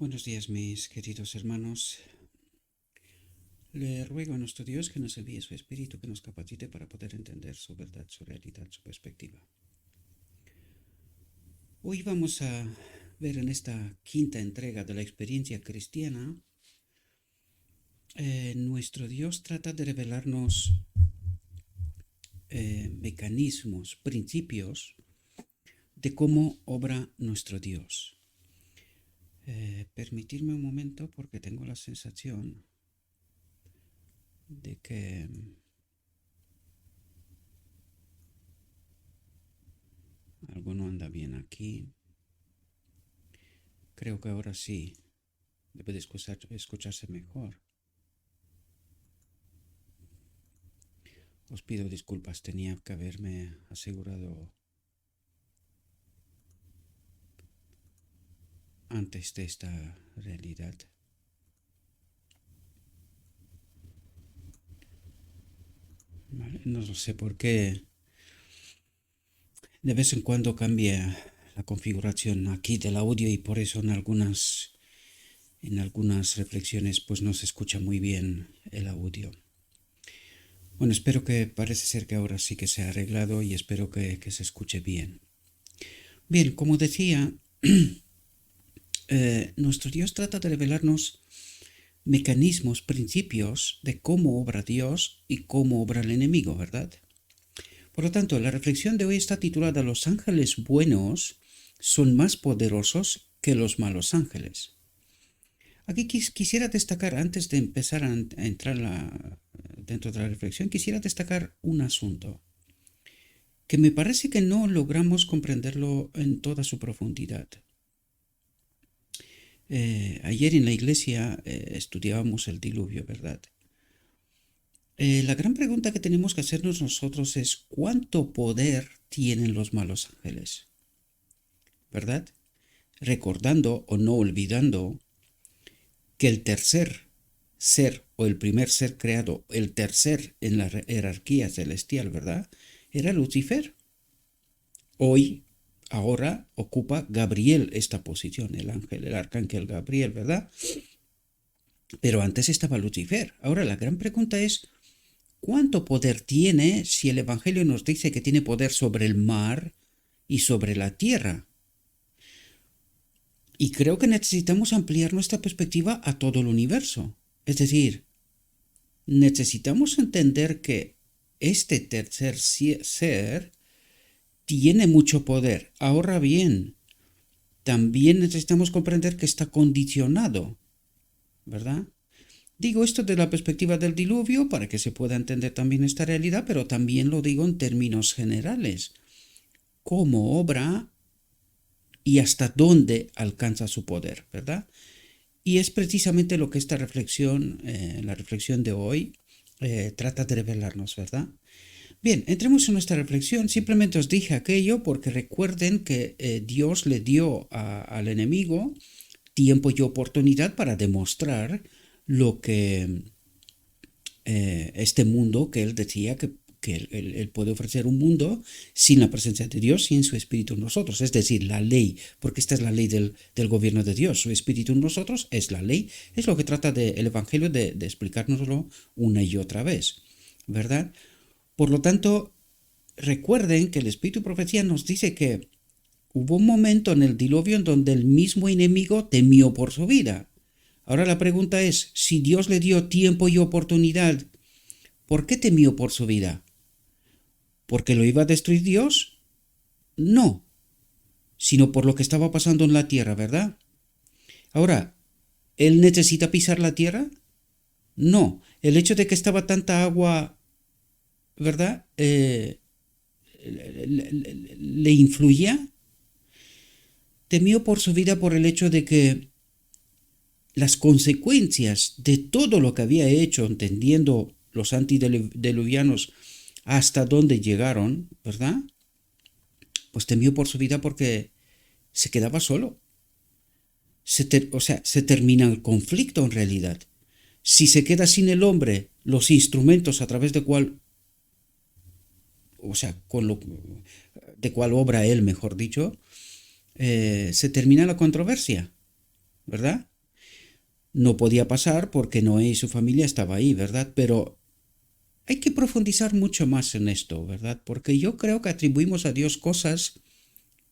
Buenos días, mis queridos hermanos. Le ruego a nuestro Dios que nos envíe su Espíritu, que nos capacite para poder entender su verdad, su realidad, su perspectiva. Hoy vamos a ver en esta quinta entrega de la experiencia cristiana, nuestro Dios trata de revelarnos mecanismos, principios de cómo obra nuestro Dios. Permitirme un momento porque tengo la sensación de que algo no anda bien aquí. Creo que ahora sí debe de escucharse mejor. Os pido disculpas, tenía que haberme asegurado antes de esta realidad. Vale, no lo sé por qué. De vez en cuando cambia la configuración aquí del audio y por eso en algunas reflexiones pues no se escucha muy bien el audio. Bueno, espero que parece ser que ahora sí que se ha arreglado y espero que se escuche bien. Bien, como decía, nuestro Dios trata de revelarnos mecanismos, principios de cómo obra Dios y cómo obra el enemigo, ¿verdad? Por lo tanto, la reflexión de hoy está titulada Los ángeles buenos son más poderosos que los malos ángeles. Aquí quisiera destacar, antes de empezar a entrar dentro de la reflexión, quisiera destacar un asunto que me parece que no logramos comprenderlo en toda su profundidad. Ayer en la iglesia estudiábamos el diluvio, ¿verdad? La gran pregunta que tenemos que hacernos nosotros es ¿cuánto poder tienen los malos ángeles? ¿Verdad? Recordando o no olvidando que el tercer ser o el primer ser creado, el tercer en la jerarquía celestial, ¿verdad? Era Lucifer. Hoy, ahora ocupa Gabriel esta posición, el ángel, el arcángel Gabriel, ¿verdad? Pero antes estaba Lucifer. Ahora la gran pregunta es ¿cuánto poder tiene si el Evangelio nos dice que tiene poder sobre el mar y sobre la tierra? Y creo que necesitamos ampliar nuestra perspectiva a todo el universo. Es decir, necesitamos entender que este tercer ser tiene mucho poder. Ahora bien, también necesitamos comprender que está condicionado, ¿verdad? Digo esto desde la perspectiva del diluvio para que se pueda entender también esta realidad, pero también lo digo en términos generales. ¿Cómo obra y hasta dónde alcanza su poder, ¿verdad? Y es precisamente lo que esta reflexión, la reflexión de hoy, trata de revelarnos, ¿verdad? Bien, entremos en nuestra reflexión. Simplemente os dije aquello porque recuerden que Dios le dio al enemigo tiempo y oportunidad para demostrar lo que este mundo que él decía que él puede ofrecer un mundo sin la presencia de Dios, sin su Espíritu en nosotros, es decir, la ley, porque esta es la ley del gobierno de Dios, su Espíritu en nosotros es la ley, es lo que trata el Evangelio de explicárnoslo una y otra vez, ¿verdad? Por lo tanto, recuerden que el Espíritu de Profecía nos dice que hubo un momento en el diluvio en donde el mismo enemigo temió por su vida. Ahora la pregunta es, si Dios le dio tiempo y oportunidad, ¿por qué temió por su vida? ¿Porque lo iba a destruir Dios? No, sino por lo que estaba pasando en la tierra, ¿verdad? Ahora, ¿él necesita pisar la tierra? No, el hecho de que estaba tanta agua, ¿verdad? ¿Le influía? Temió por su vida por el hecho de que las consecuencias de todo lo que había hecho, entendiendo los antediluvianos hasta dónde llegaron, ¿verdad? Pues temió por su vida porque se quedaba solo. Se termina el conflicto en realidad. Si se queda sin el hombre, los instrumentos a través de cual, de cual obra él, mejor dicho, se termina la controversia, ¿verdad? no podía pasar porque Noé y su familia estaban ahí, ¿verdad? Pero hay que profundizar mucho más en esto, ¿verdad? Porque yo creo que atribuimos a Dios cosas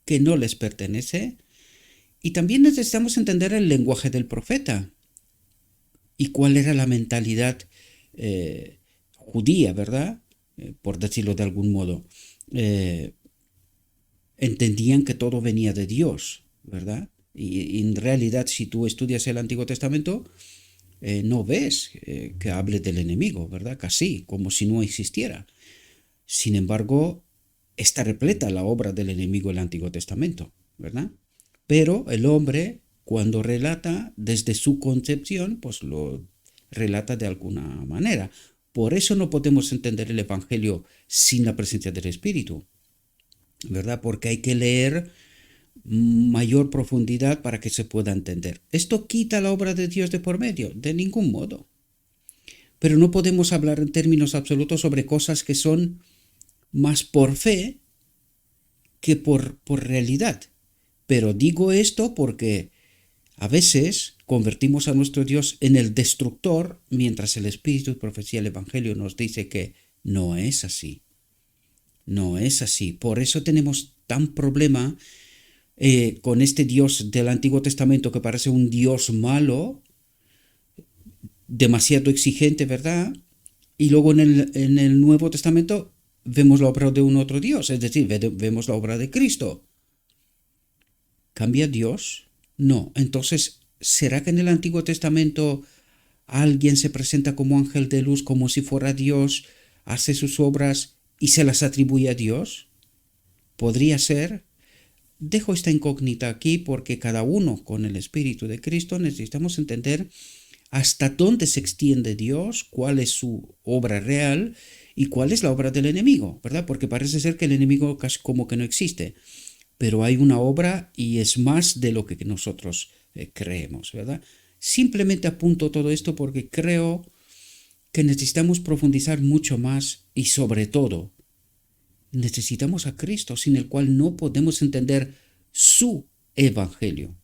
que no les pertenece y también necesitamos entender el lenguaje del profeta y cuál era la mentalidad judía, ¿verdad? Por decirlo de algún modo. Entendían que todo venía de Dios, ¿verdad? Y en realidad, si tú estudias el Antiguo Testamento, no ves que hable del enemigo, ¿verdad? Casi, como si no existiera. Sin embargo, está repleta la obra del enemigo en el Antiguo Testamento, ¿verdad? Pero el hombre, cuando relata desde su concepción, pues lo relata de alguna manera. Por eso no podemos entender el Evangelio sin la presencia del Espíritu, ¿verdad? Porque hay que leer mayor profundidad para que se pueda entender. ¿Esto quita la obra de Dios de por medio? De ningún modo. Pero no podemos hablar en términos absolutos sobre cosas que son más por fe que por realidad. Pero digo esto porque a veces convertimos a nuestro Dios en el destructor, mientras el Espíritu y profecía del Evangelio nos dice que no es así. No es así. Por eso tenemos tan problema con este Dios del Antiguo Testamento que parece un Dios malo, demasiado exigente, ¿verdad? Y luego en el Nuevo Testamento vemos la obra de un otro Dios, es decir, vemos la obra de Cristo. ¿Cambia Dios? No. Entonces, ¿será que en el Antiguo Testamento alguien se presenta como ángel de luz, como si fuera Dios, hace sus obras y se las atribuye a Dios? ¿Podría ser? Dejo esta incógnita aquí porque cada uno con el Espíritu de Cristo necesitamos entender hasta dónde se extiende Dios, cuál es su obra real y cuál es la obra del enemigo, ¿verdad? Porque parece ser que el enemigo casi como que no existe, pero hay una obra y es más de lo que nosotros creemos, ¿verdad? Simplemente apunto todo esto porque creo que necesitamos profundizar mucho más y sobre todo necesitamos a Cristo, sin el cual no podemos entender su evangelio,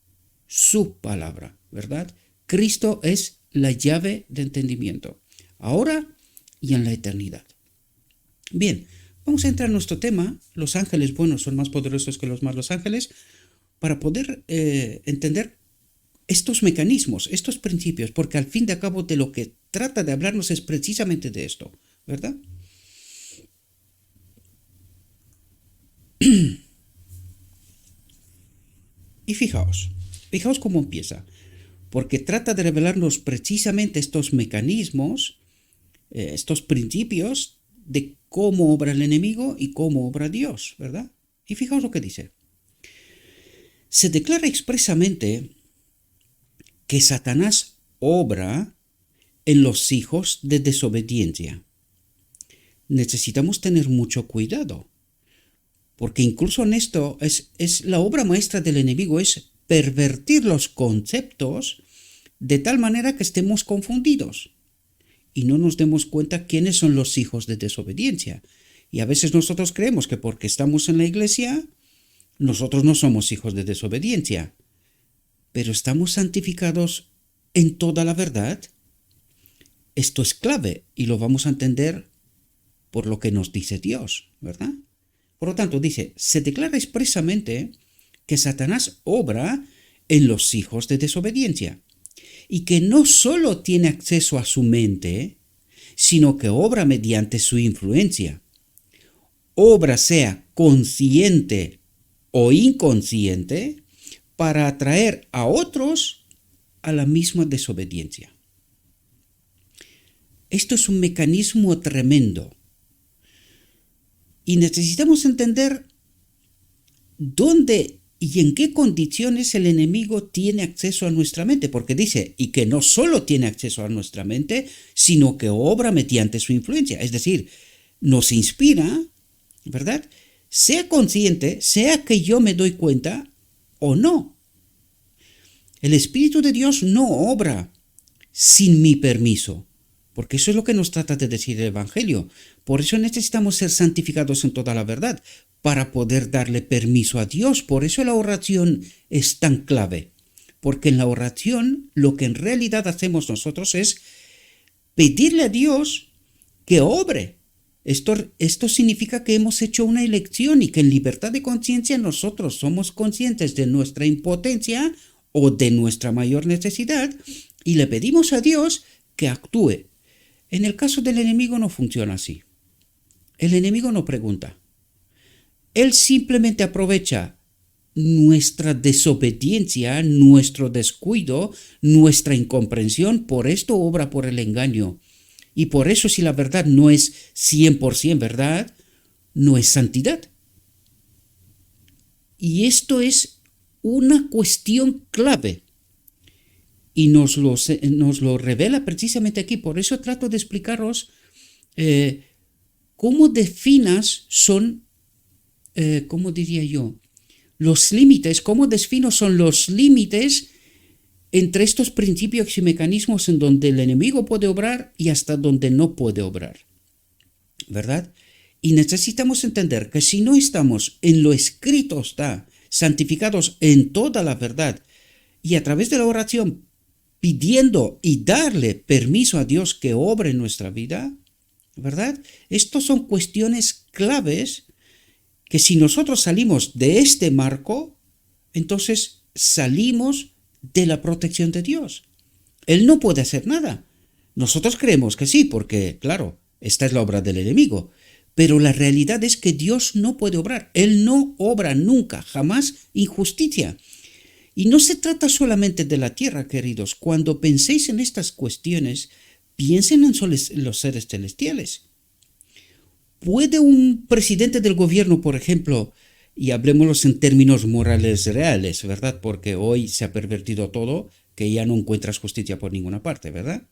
su palabra, ¿verdad? Cristo es la llave de entendimiento, ahora y en la eternidad. Bien, vamos a entrar en nuestro tema. Los ángeles buenos son más poderosos que los malos ángeles, para poder entender estos mecanismos, estos principios, porque al fin de cabo de lo que trata de hablarnos es precisamente de esto, ¿verdad? Y fijaos cómo empieza, porque trata de revelarnos precisamente estos mecanismos, estos principios de cómo obra el enemigo y cómo obra Dios, ¿verdad? Y fijaos lo que dice. Se declara expresamente que Satanás obra en los hijos de desobediencia. Necesitamos tener mucho cuidado, porque incluso en esto es la obra maestra del enemigo, es pervertir los conceptos de tal manera que estemos confundidos y no nos demos cuenta quiénes son los hijos de desobediencia. Y a veces nosotros creemos que porque estamos en la iglesia, nosotros no somos hijos de desobediencia, pero estamos santificados en toda la verdad. Esto es clave y lo vamos a entender por lo que nos dice Dios, ¿verdad? Por lo tanto, dice, se declara expresamente que Satanás obra en los hijos de desobediencia y que no solo tiene acceso a su mente, sino que obra mediante su influencia. Obra sea consciente o inconsciente para atraer a otros a la misma desobediencia. Esto es un mecanismo tremendo. Y necesitamos entender dónde y en qué condiciones el enemigo tiene acceso a nuestra mente, porque dice, y que no solo tiene acceso a nuestra mente, sino que obra mediante su influencia, es decir, nos inspira, ¿verdad? Sea consciente, sea que yo me doy cuenta o no. El Espíritu de Dios no obra sin mi permiso, porque eso es lo que nos trata de decir el Evangelio. Por eso necesitamos ser santificados en toda la verdad, para poder darle permiso a Dios. Por eso la oración es tan clave, porque en la oración lo que en realidad hacemos nosotros es pedirle a Dios que obre. Esto significa que hemos hecho una elección y que en libertad de conciencia nosotros somos conscientes de nuestra impotencia o de nuestra mayor necesidad y le pedimos a Dios que actúe. En el caso del enemigo no funciona así. El enemigo no pregunta. Él simplemente aprovecha nuestra desobediencia, nuestro descuido, nuestra incomprensión, por esto obra por el engaño. Y por eso si la verdad no es 100% verdad, no es santidad. Y esto es una cuestión clave. Y nos lo revela precisamente aquí. Por eso trato de explicaros cómo definas son, ¿cómo diría yo? Los límites, cómo defino son los límites entre estos principios y mecanismos en donde el enemigo puede obrar y hasta donde no puede obrar, ¿verdad? Y necesitamos entender que si no estamos en lo escrito está, santificados en toda la verdad y a través de la oración pidiendo y darle permiso a Dios que obre en nuestra vida, ¿verdad? Estas son cuestiones claves que si nosotros salimos de este marco, entonces salimos de la protección de Dios. Él no puede hacer nada. Nosotros creemos que sí, porque, claro, esta es la obra del enemigo. Pero la realidad es que Dios no puede obrar. Él no obra nunca, jamás injusticia. Y no se trata solamente de la tierra, queridos. Cuando penséis en estas cuestiones, piensen en los seres celestiales. ¿Puede un presidente del gobierno, por ejemplo, y hablemoslo en términos morales reales, ¿verdad? Porque hoy se ha pervertido todo, que ya no encuentras justicia por ninguna parte, ¿verdad?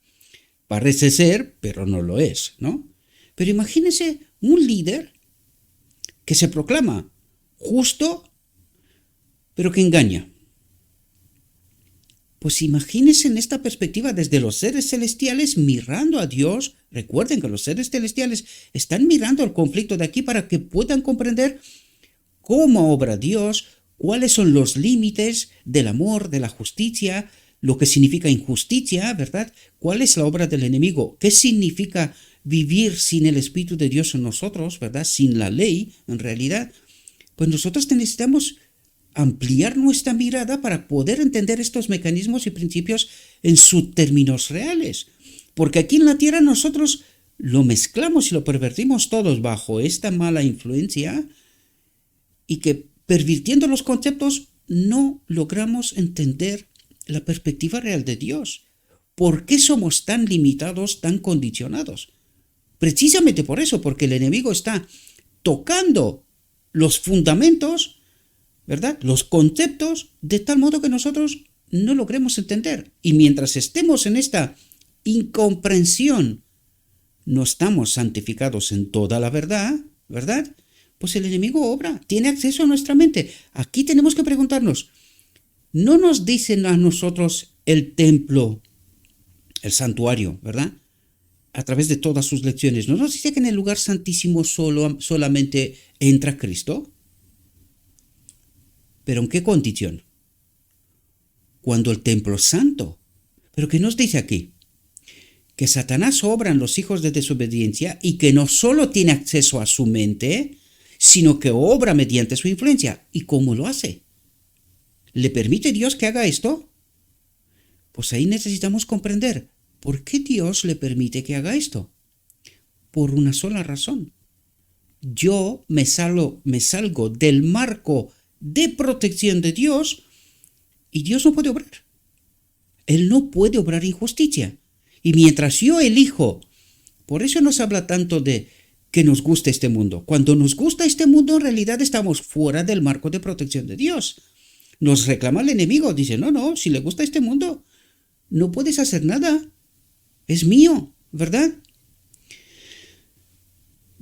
Parece ser, pero no lo es, ¿no? Pero imagínense un líder que se proclama justo, pero que engaña. Pues imagínense en esta perspectiva desde los seres celestiales mirando a Dios. Recuerden que los seres celestiales están mirando el conflicto de aquí para que puedan comprender cómo obra Dios, cuáles son los límites del amor, de la justicia, lo que significa injusticia, ¿verdad? ¿Cuál es la obra del enemigo? ¿Qué significa vivir sin el Espíritu de Dios en nosotros, ¿verdad? Sin la ley, en realidad. Pues nosotros necesitamos ampliar nuestra mirada para poder entender estos mecanismos y principios en sus términos reales. Porque aquí en la tierra nosotros lo mezclamos y lo pervertimos todos bajo esta mala influencia y que pervirtiendo los conceptos no logramos entender la perspectiva real de Dios. ¿Por qué somos tan limitados, tan condicionados? Precisamente por eso, porque el enemigo está tocando los fundamentos, ¿verdad? Los conceptos, de tal modo que nosotros no logremos entender. Y mientras estemos en esta incomprensión, no estamos santificados en toda la verdad, ¿verdad? Pues el enemigo obra, tiene acceso a nuestra mente. Aquí tenemos que preguntarnos, ¿no nos dicen a nosotros el templo, el santuario, ¿verdad? A través de todas sus lecciones, ¿no nos dice que en el lugar santísimo solamente entra Cristo? ¿Pero en qué condición? Cuando el templo es santo. ¿Pero qué nos dice aquí? Que Satanás obra en los hijos de desobediencia y que no solo tiene acceso a su mente, sino que obra mediante su influencia. ¿Y cómo lo hace? ¿Le permite Dios que haga esto? Pues ahí necesitamos comprender por qué Dios le permite que haga esto. Por una sola razón. Yo me salgo del marco de protección de Dios y Dios no puede obrar. Él no puede obrar injusticia. Y mientras yo elijo, por eso nos habla tanto de que nos gusta este mundo. Cuando nos gusta este mundo, en realidad estamos fuera del marco de protección de Dios. Nos reclama el enemigo, dice, no, si le gusta este mundo, no puedes hacer nada. Es mío, ¿verdad?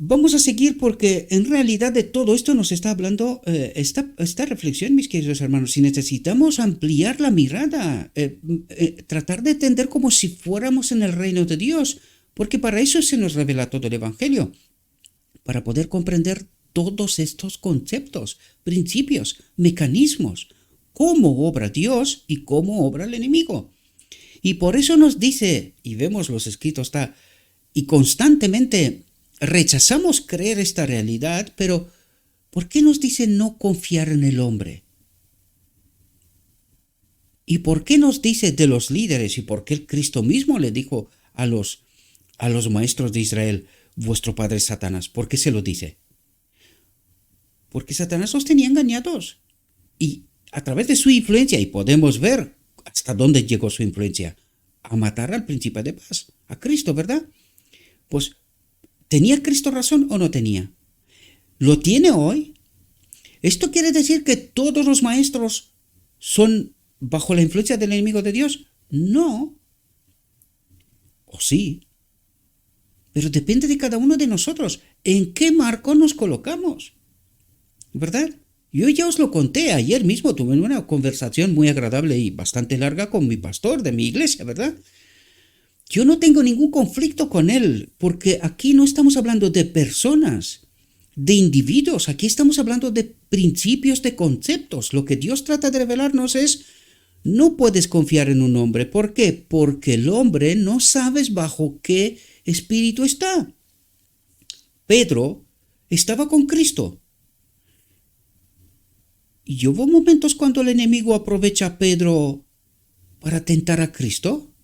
Vamos a seguir porque en realidad de todo esto nos está hablando esta reflexión, mis queridos hermanos. Si necesitamos ampliar la mirada, tratar de entender como si fuéramos en el reino de Dios, porque para eso se nos revela todo el Evangelio, para poder comprender todos estos conceptos, principios, mecanismos, cómo obra Dios y cómo obra el enemigo. Y por eso nos dice, y vemos los escritos, está, y constantemente rechazamos creer esta realidad, pero ¿por qué nos dice no confiar en el hombre? ¿Y por qué nos dice de los líderes? ¿Y por qué el Cristo mismo le dijo a los maestros de Israel, vuestro padre es Satanás? ¿Por qué se lo dice? Porque Satanás los tenía engañados. Y a través de su influencia, y podemos ver hasta dónde llegó su influencia, a matar al príncipe de paz, a Cristo, ¿verdad? Pues, ¿tenía Cristo razón o no tenía? ¿Lo tiene hoy? ¿Esto quiere decir que todos los maestros son bajo la influencia del enemigo de Dios? No. O sí. Pero depende de cada uno de nosotros. ¿En qué marco nos colocamos? ¿Verdad? Yo ya os lo conté ayer mismo, tuve una conversación muy agradable y bastante larga con mi pastor de mi iglesia, ¿verdad? Yo no tengo ningún conflicto con él, porque aquí no estamos hablando de personas, de individuos, aquí estamos hablando de principios, de conceptos. Lo que Dios trata de revelarnos es, no puedes confiar en un hombre. ¿Por qué? Porque el hombre no sabes bajo qué espíritu está. Pedro estaba con Cristo. ¿Y hubo momentos cuando el enemigo aprovecha a Pedro para tentar a Cristo?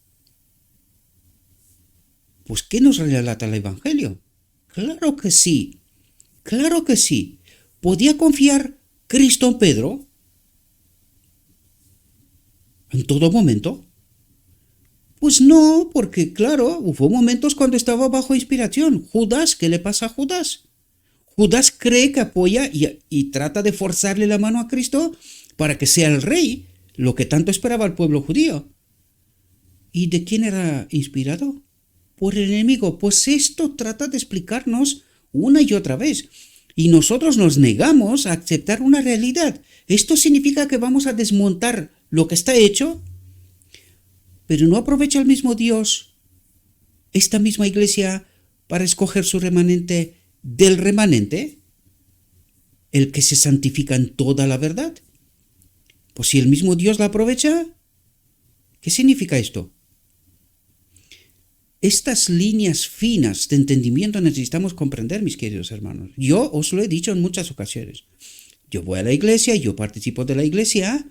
Pues, ¿qué nos relata el Evangelio? Claro que sí, claro que sí. ¿Podía confiar Cristo en Pedro? ¿En todo momento? Pues no, porque claro, hubo momentos cuando estaba bajo inspiración. Judas, ¿qué le pasa a Judas? Judas cree que apoya y trata de forzarle la mano a Cristo para que sea el rey, lo que tanto esperaba el pueblo judío. ¿Y de quién era inspirado? Por el enemigo. Pues esto trata de explicarnos una y otra vez. Y nosotros nos negamos a aceptar una realidad. Esto significa que vamos a desmontar lo que está hecho, pero no aprovecha el mismo Dios, esta misma iglesia, para escoger su remanente del remanente, el que se santifica en toda la verdad. Pues si el mismo Dios la aprovecha, ¿qué significa esto? Estas líneas finas de entendimiento necesitamos comprender, mis queridos hermanos. Yo os lo he dicho en muchas ocasiones. Yo voy a la iglesia, yo participo de la iglesia,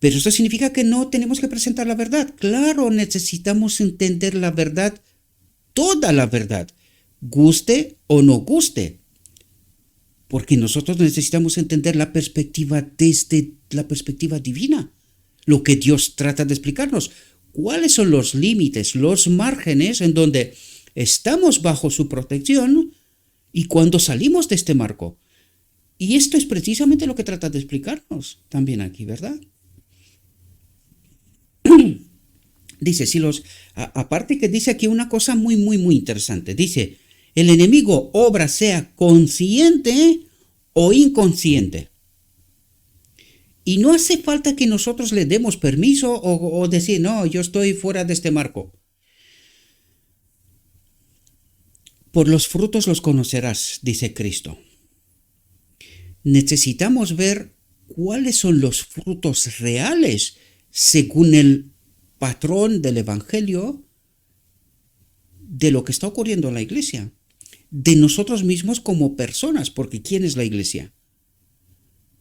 pero eso significa que no tenemos que presentar la verdad. Claro, necesitamos entender la verdad, toda la verdad, guste o no guste, porque nosotros necesitamos entender la perspectiva desde la perspectiva divina, lo que Dios trata de explicarnos. ¿Cuáles son los límites, los márgenes en donde estamos bajo su protección y cuando salimos de este marco? Y esto es precisamente lo que trata de explicarnos también aquí, ¿verdad? Dice, aparte que dice aquí una cosa muy, muy, muy interesante. Dice, el enemigo obra sea consciente o inconsciente. Y no hace falta que nosotros le demos permiso o decir, no, yo estoy fuera de este marco. Por los frutos los conocerás, dice Cristo. Necesitamos ver cuáles son los frutos reales según el patrón del Evangelio de lo que está ocurriendo en la iglesia, de nosotros mismos como personas, porque ¿quién es la iglesia?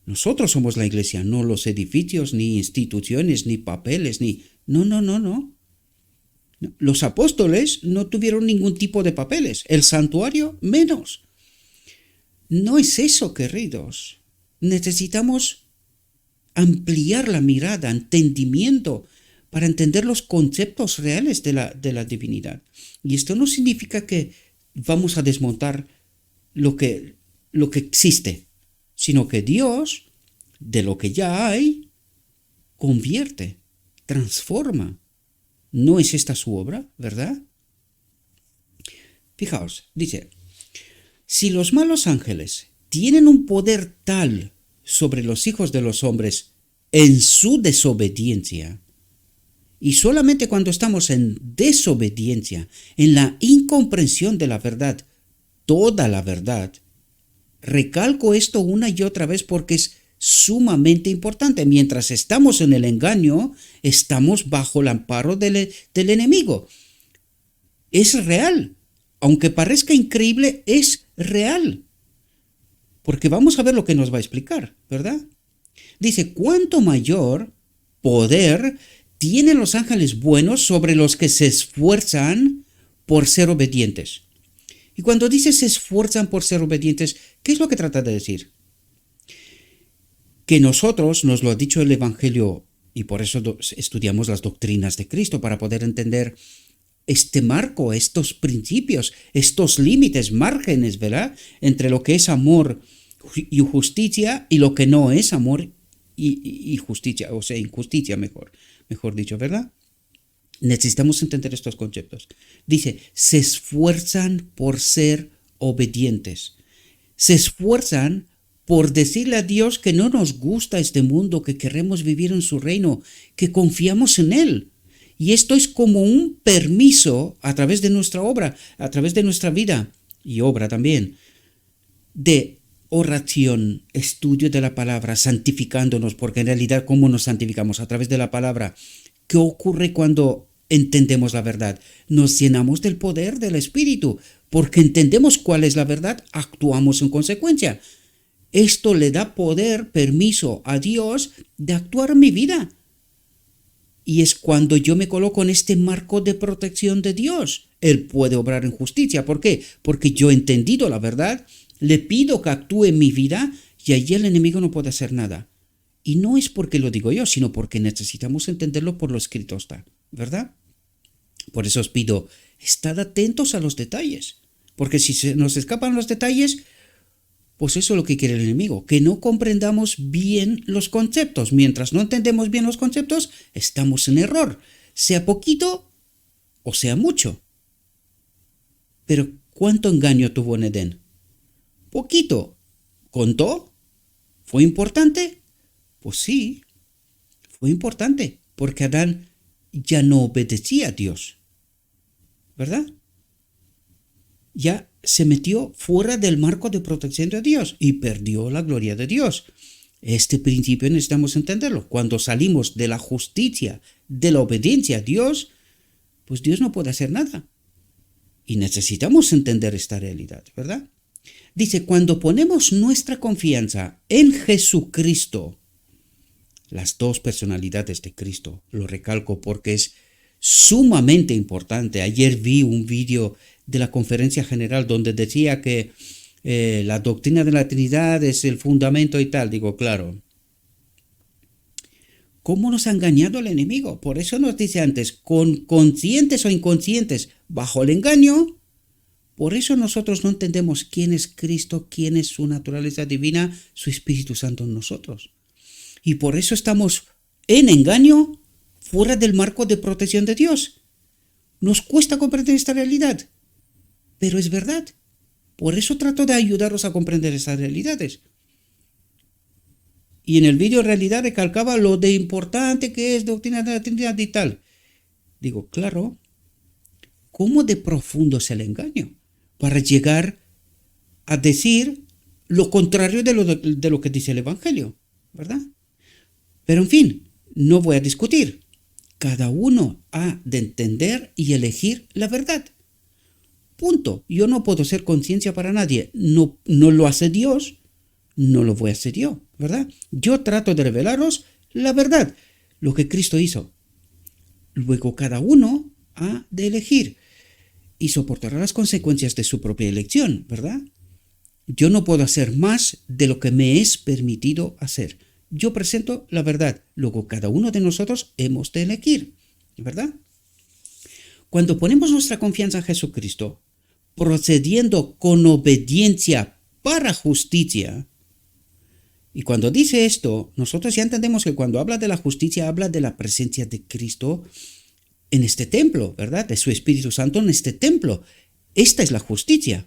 Nosotros somos la iglesia, no los edificios, ni instituciones, ni papeles, ni... No. Los apóstoles no tuvieron ningún tipo de papeles, el santuario menos. No es eso, queridos. Necesitamos ampliar la mirada, entendimiento, para entender los conceptos reales de la divinidad. Y esto no significa que vamos a desmontar lo que existe, sino que Dios, de lo que ya hay, convierte, transforma. ¿No es esta su obra, verdad? Fijaos, dice, si los malos ángeles tienen un poder tal sobre los hijos de los hombres en su desobediencia, y solamente cuando estamos en desobediencia, en la incomprensión de la verdad, toda la verdad, recalco esto una y otra vez porque es sumamente importante. Mientras estamos en el engaño, estamos bajo el amparo del enemigo. Es real. Aunque parezca increíble, es real. Porque vamos a ver lo que nos va a explicar, ¿verdad? Dice, ¿cuánto mayor poder tienen los ángeles buenos sobre los que se esfuerzan por ser obedientes? Y cuando dice se esfuerzan por ser obedientes, ¿qué es lo que trata de decir? Que nosotros, nos lo ha dicho el Evangelio, y por eso estudiamos las doctrinas de Cristo, para poder entender este marco, estos principios, estos límites, márgenes, ¿verdad? Entre lo que es amor y justicia y lo que no es amor y justicia, o sea, injusticia, mejor dicho, ¿verdad? Necesitamos entender estos conceptos. Dice, se esfuerzan por ser obedientes. Se esfuerzan por decirle a Dios que no nos gusta este mundo, que queremos vivir en su reino, que confiamos en Él. Y esto es como un permiso a través de nuestra obra, a través de nuestra vida y obra también, de oración, estudio de la palabra, santificándonos, porque en realidad, ¿cómo nos santificamos? A través de la palabra. ¿Qué ocurre cuando entendemos la verdad? Nos llenamos del poder del Espíritu, porque entendemos cuál es la verdad, actuamos en consecuencia. Esto le da poder, permiso a Dios de actuar en mi vida. Y es cuando yo me coloco en este marco de protección de Dios. Él puede obrar en justicia. ¿Por qué? Porque yo he entendido la verdad, le pido que actúe en mi vida y allí el enemigo no puede hacer nada. Y no es porque lo digo yo, sino porque necesitamos entenderlo por lo escrito está, ¿verdad? Por eso os pido, estad atentos a los detalles. Porque si se nos escapan los detalles, pues eso es lo que quiere el enemigo, que no comprendamos bien los conceptos. Mientras no entendemos bien los conceptos, estamos en error, sea poquito o sea mucho. Pero ¿cuánto engaño tuvo en Edén? Poquito. ¿Contó? ¿Fue importante? Pues sí, fue importante, porque Adán ya no obedecía a Dios, ¿verdad? Ya se metió fuera del marco de protección de Dios y perdió la gloria de Dios. Este principio necesitamos entenderlo. Cuando salimos de la justicia, de la obediencia a Dios, pues Dios no puede hacer nada. Y necesitamos entender esta realidad, ¿verdad? Dice, cuando ponemos nuestra confianza en Jesucristo, las dos personalidades de Cristo, lo recalco porque es sumamente importante. Ayer vi un vídeo de la conferencia general donde decía que la doctrina de la Trinidad es el fundamento y tal. Digo, claro, ¿cómo nos ha engañado el enemigo? Por eso nos dice antes, con conscientes o inconscientes, bajo el engaño. Por eso nosotros no entendemos quién es Cristo, quién es su naturaleza divina, su Espíritu Santo en nosotros. Y por eso estamos en engaño, fuera del marco de protección de Dios. Nos cuesta comprender esta realidad, pero es verdad. Por eso trato de ayudaros a comprender estas realidades. Y en el vídeo en realidad recalcaba lo de importante que es doctrina de la Trinidad y tal. Digo, claro, ¿cómo de profundo es el engaño? Para llegar a decir lo contrario de lo que dice el Evangelio, ¿verdad? Pero en fin, no voy a discutir. Cada uno ha de entender y elegir la verdad. Punto. Yo no puedo ser conciencia para nadie. No lo hace Dios, no lo voy a hacer yo, ¿verdad? Yo trato de revelaros la verdad, lo que Cristo hizo. Luego cada uno ha de elegir y soportará las consecuencias de su propia elección, ¿verdad? Yo no puedo hacer más de lo que me es permitido hacer. Yo presento la verdad, luego cada uno de nosotros hemos de elegir, ¿verdad? Cuando ponemos nuestra confianza en Jesucristo, procediendo con obediencia para justicia, y cuando dice esto, nosotros ya entendemos que cuando habla de la justicia, habla de la presencia de Cristo en este templo, ¿verdad? De su Espíritu Santo en este templo. Esta es la justicia,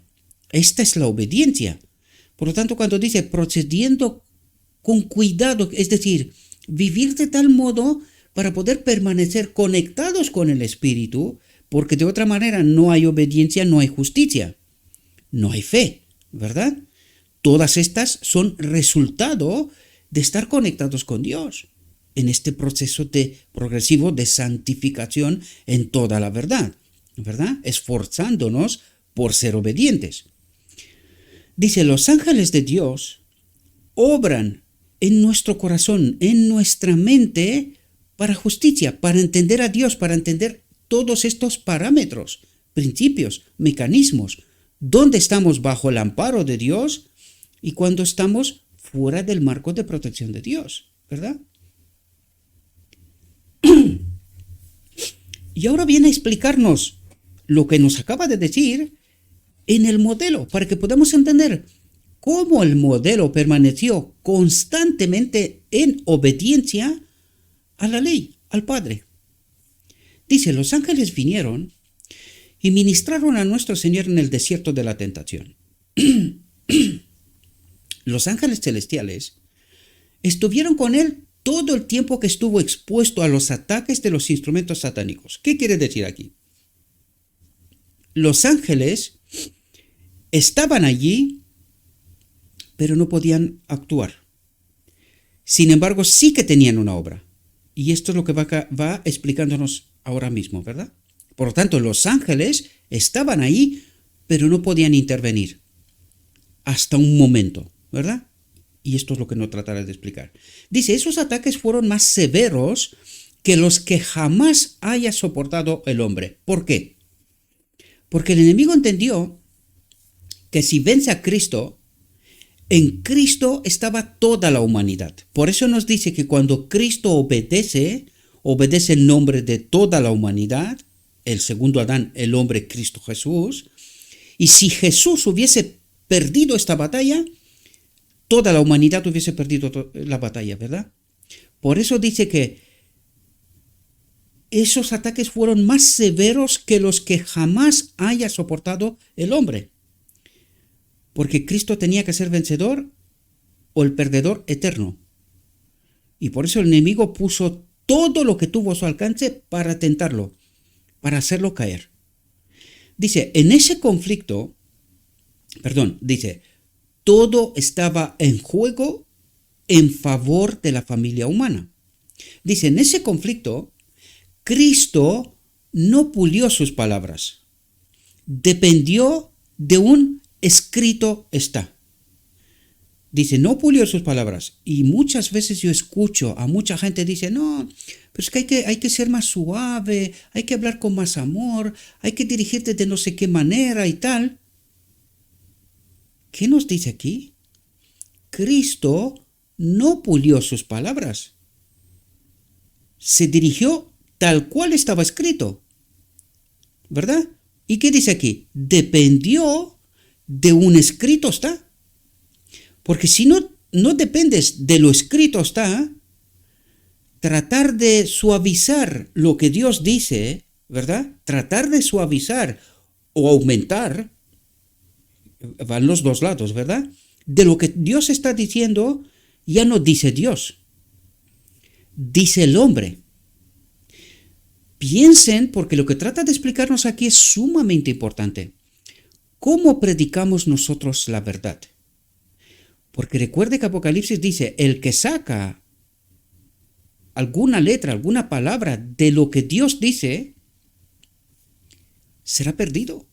esta es la obediencia. Por lo tanto, cuando dice procediendo con cuidado, es decir, vivir de tal modo para poder permanecer conectados con el Espíritu, porque de otra manera no hay obediencia, no hay justicia, no hay fe, ¿verdad? Todas estas son resultado de estar conectados con Dios en este proceso progresivo de santificación en toda la verdad, ¿verdad? Esforzándonos por ser obedientes. Dice, los ángeles de Dios obran en nuestro corazón, en nuestra mente, para justicia, para entender a Dios, para entender todos estos parámetros, principios, mecanismos, dónde estamos bajo el amparo de Dios y cuando estamos fuera del marco de protección de Dios, ¿verdad? Y ahora viene a explicarnos lo que nos acaba de decir en el modelo, para que podamos entender cómo el modelo permaneció constantemente en obediencia a la ley, al Padre. Dice, los ángeles vinieron y ministraron a nuestro Señor en el desierto de la tentación. Los ángeles celestiales estuvieron con él todo el tiempo que estuvo expuesto a los ataques de los instrumentos satánicos. ¿Qué quiere decir aquí? Los ángeles estaban allí, pero no podían actuar. Sin embargo, sí que tenían una obra. Y esto es lo que va explicándonos ahora mismo, ¿verdad? Por lo tanto, los ángeles estaban ahí, pero no podían intervenir. Hasta un momento, ¿verdad? Y esto es lo que no trataré de explicar. Dice, esos ataques fueron más severos que los que jamás haya soportado el hombre. ¿Por qué? Porque el enemigo entendió que si vence a Cristo, en Cristo estaba toda la humanidad. Por eso nos dice que cuando Cristo obedece en nombre de toda la humanidad, el segundo Adán, el hombre Cristo Jesús, y si Jesús hubiese perdido esta batalla, toda la humanidad hubiese perdido la batalla, ¿verdad? Por eso dice que esos ataques fueron más severos que los que jamás haya soportado el hombre. Porque Cristo tenía que ser vencedor o el perdedor eterno. Y por eso el enemigo puso todo lo que tuvo a su alcance para tentarlo, para hacerlo caer. Dice, en ese conflicto, dice, todo estaba en juego en favor de la familia humana. Dice, en ese conflicto, Cristo no pulió sus palabras. Dependió de un escrito está. Dice, no pulió sus palabras. Y muchas veces yo escucho a mucha gente dice, no, pero es que hay que ser más suave, hay que hablar con más amor, hay que dirigirte de no sé qué manera y tal. ¿Qué nos dice aquí? Cristo no pulió sus palabras. Se dirigió tal cual estaba escrito. ¿Verdad? ¿Y qué dice aquí? Dependió de un escrito está. Porque si no dependes de lo escrito está, tratar de suavizar lo que Dios dice, ¿verdad? Tratar de suavizar o aumentar, van los dos lados, ¿verdad? De lo que Dios está diciendo, ya no dice Dios, dice el hombre. Piensen, porque lo que trata de explicarnos aquí es sumamente importante. ¿Cómo predicamos nosotros la verdad? Porque recuerde que Apocalipsis dice, el que saca alguna letra, alguna palabra de lo que Dios dice, será perdido,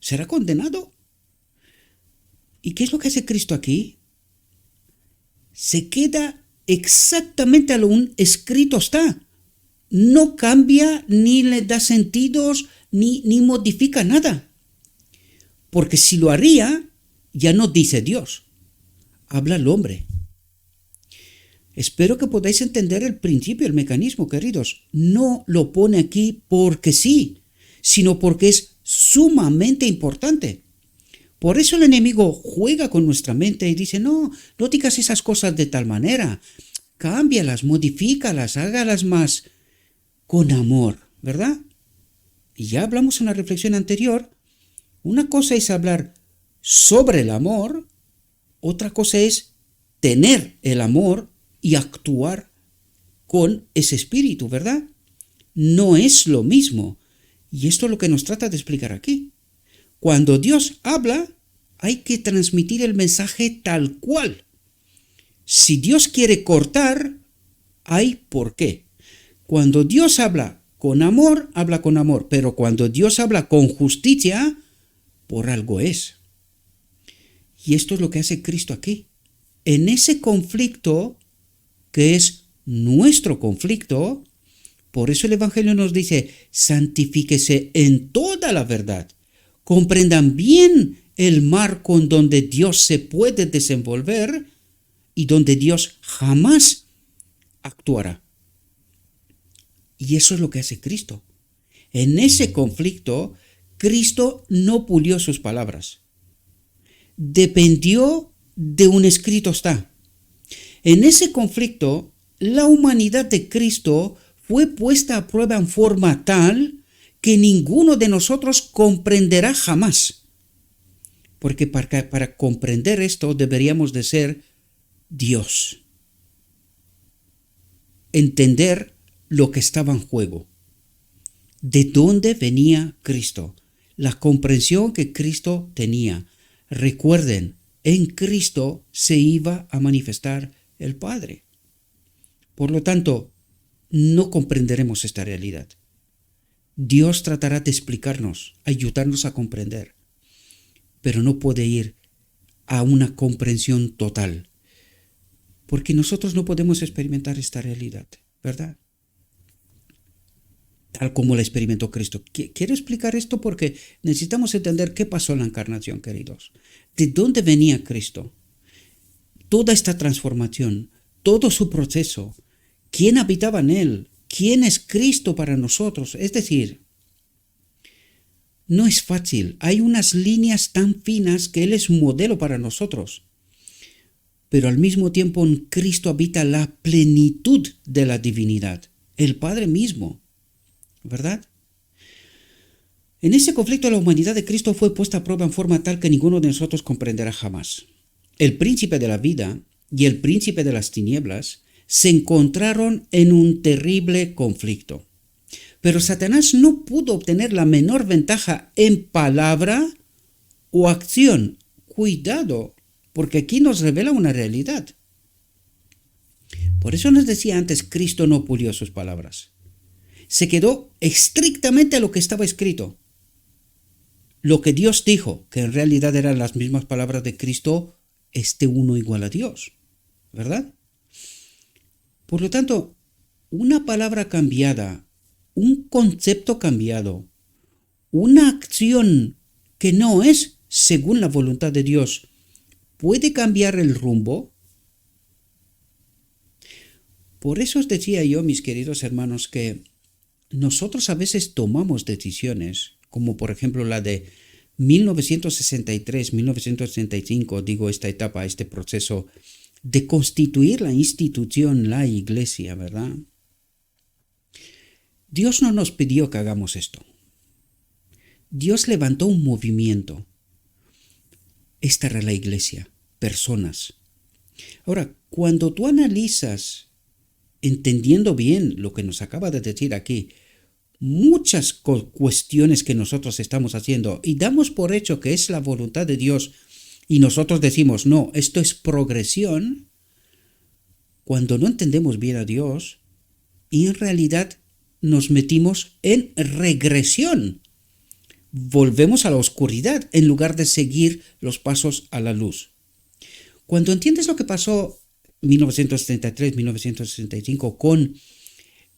será condenado. ¿Y qué es lo que hace Cristo aquí? Se queda exactamente a lo un escrito está. No cambia, ni le da sentidos, ni modifica nada. Porque si lo haría, ya no dice Dios, habla el hombre. Espero que podáis entender el principio, el mecanismo, queridos. No lo pone aquí porque sí, sino porque es sumamente importante. Por eso el enemigo juega con nuestra mente y dice, no digas esas cosas de tal manera. Cámbialas, modifícalas, hágalas más con amor, ¿verdad? Y ya hablamos en la reflexión anterior. Una cosa es hablar sobre el amor, otra cosa es tener el amor y actuar con ese espíritu, ¿verdad? No es lo mismo. Y esto es lo que nos trata de explicar aquí. Cuando Dios habla, hay que transmitir el mensaje tal cual, Si Dios quiere cortar, hay por qué. Cuando Dios habla con amor, pero cuando Dios habla con justicia, por algo es. Y esto es lo que hace Cristo aquí. En ese conflicto, que es nuestro conflicto, por eso el Evangelio nos dice, santifíquese en toda la verdad. Comprendan bien el marco en donde Dios se puede desenvolver y donde Dios jamás actuará. Y eso es lo que hace Cristo. En ese conflicto, Cristo no pulió sus palabras. Dependió de un escrito está. En ese conflicto, la humanidad de Cristo fue puesta a prueba en forma tal que ninguno de nosotros comprenderá jamás. Porque para comprender esto deberíamos de ser Dios. Entender lo que estaba en juego. ¿De dónde venía Cristo? La comprensión que Cristo tenía. Recuerden, en Cristo se iba a manifestar el Padre. Por lo tanto, no comprenderemos esta realidad. Dios tratará de explicarnos, ayudarnos a comprender, pero no puede ir a una comprensión total, porque nosotros no podemos experimentar esta realidad, ¿verdad? Tal como la experimentó Cristo. Quiero explicar esto porque necesitamos entender qué pasó en la encarnación, queridos. ¿De dónde venía Cristo? Toda esta transformación, todo su proceso, ¿quién habitaba en él? ¿Quién es Cristo para nosotros? Es decir, no es fácil. Hay unas líneas tan finas que él es un modelo para nosotros. Pero al mismo tiempo en Cristo habita la plenitud de la divinidad, el Padre mismo. ¿Verdad? En ese conflicto la humanidad de Cristo fue puesta a prueba en forma tal que ninguno de nosotros comprenderá jamás. El príncipe de la vida y el príncipe de las tinieblas se encontraron en un terrible conflicto. Pero Satanás no pudo obtener la menor ventaja en palabra o acción. Cuidado, porque aquí nos revela una realidad. Por eso nos decía antes, Cristo no pulió sus palabras. Se quedó estrictamente a lo que estaba escrito. Lo que Dios dijo, que en realidad eran las mismas palabras de Cristo, uno igual a Dios, ¿verdad? Por lo tanto, una palabra cambiada, un concepto cambiado, una acción que no es según la voluntad de Dios, ¿puede cambiar el rumbo? Por eso os decía yo, mis queridos hermanos, que nosotros a veces tomamos decisiones, como por ejemplo la de 1963-1965, digo esta etapa, este proceso de constituir la institución, la iglesia, ¿verdad? Dios no nos pidió que hagamos esto. Dios levantó un movimiento. Esta era la iglesia, personas. Ahora, cuando tú analizas, entendiendo bien lo que nos acaba de decir aquí, muchas cuestiones que nosotros estamos haciendo y damos por hecho que es la voluntad de Dios y nosotros decimos, no, esto es progresión, cuando no entendemos bien a Dios y en realidad nos metimos en regresión. Volvemos a la oscuridad en lugar de seguir los pasos a la luz. Cuando entiendes lo que pasó 1973-1965 con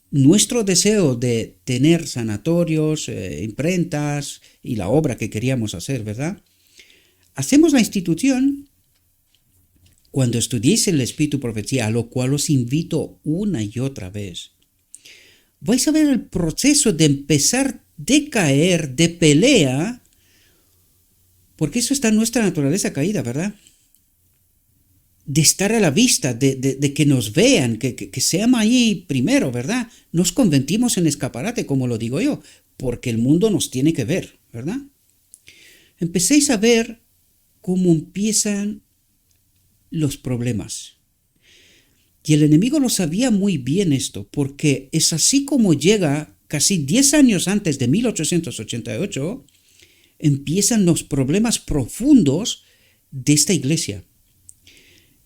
nuestro deseo de tener sanatorios, imprentas y la obra que queríamos hacer, ¿verdad? Hacemos la institución. Cuando estudiéis el Espíritu Profecía, a lo cual os invito una y otra vez, vais a ver el proceso de empezar de caer, de pelea, porque eso está en nuestra naturaleza caída, ¿verdad? De estar a la vista, de que nos vean, que seamos ahí primero, ¿verdad? Nos convertimos en escaparate, como lo digo yo, porque el mundo nos tiene que ver, ¿verdad? Empecéis a ver cómo empiezan los problemas. Y el enemigo lo sabía muy bien esto, porque es así como llega casi 10 años antes de 1888, empiezan los problemas profundos de esta iglesia.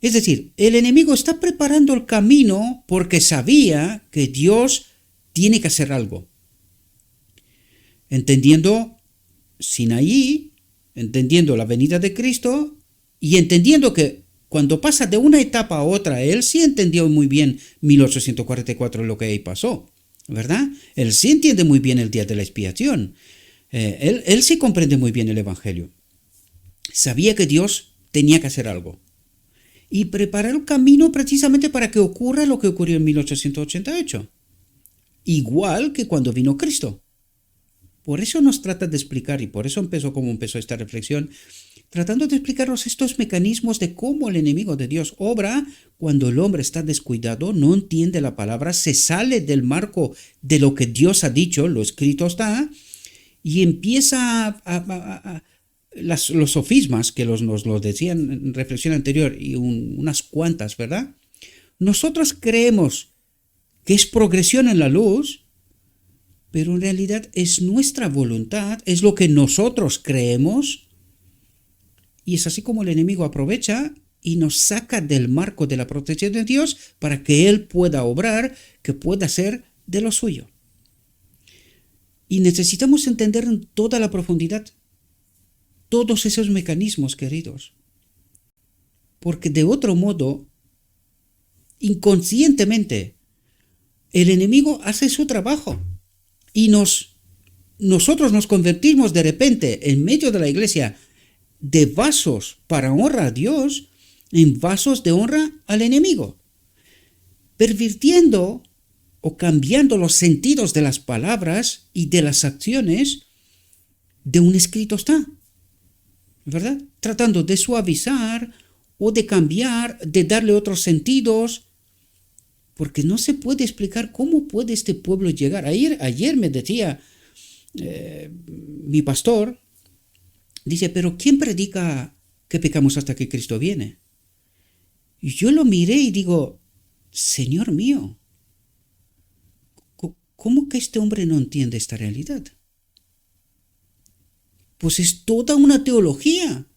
Es decir, el enemigo está preparando el camino porque sabía que Dios tiene que hacer algo. Entendiendo Sinaí, entendiendo la venida de Cristo y entendiendo que cuando pasa de una etapa a otra, él sí entendió muy bien 1844 lo que ahí pasó, ¿verdad? Él sí entiende muy bien el día de la expiación. Él sí comprende muy bien el Evangelio. Sabía que Dios tenía que hacer algo. Y preparar el camino precisamente para que ocurra lo que ocurrió en 1888. Igual que cuando vino Cristo. Por eso nos trata de explicar, y por eso empezó esta reflexión, tratando de explicarnos estos mecanismos de cómo el enemigo de Dios obra cuando el hombre está descuidado, no entiende la palabra, se sale del marco de lo que Dios ha dicho, lo escrito está, y empieza los sofismas, que nos lo decían en reflexión anterior, y unas cuantas, ¿verdad? Nosotros creemos que es progresión en la luz, pero en realidad es nuestra voluntad, es lo que nosotros creemos, y es así como el enemigo aprovecha y nos saca del marco de la protección de Dios para que Él pueda obrar, que pueda ser de lo suyo. Y necesitamos entender en toda la profundidad todos esos mecanismos, queridos, porque de otro modo, inconscientemente, el enemigo hace su trabajo. Y nosotros nos convertimos de repente en medio de la iglesia de vasos para honra a Dios en vasos de honra al enemigo, pervirtiendo o cambiando los sentidos de las palabras y de las acciones de un escrito está, ¿verdad? Tratando de suavizar o de cambiar, de darle otros sentidos, porque no se puede explicar cómo puede este pueblo llegar. Ayer me decía mi pastor, dice, pero ¿quién predica que pecamos hasta que Cristo viene? Y yo lo miré y digo, Señor mío, ¿cómo que este hombre no entiende esta realidad? Pues es toda una teología.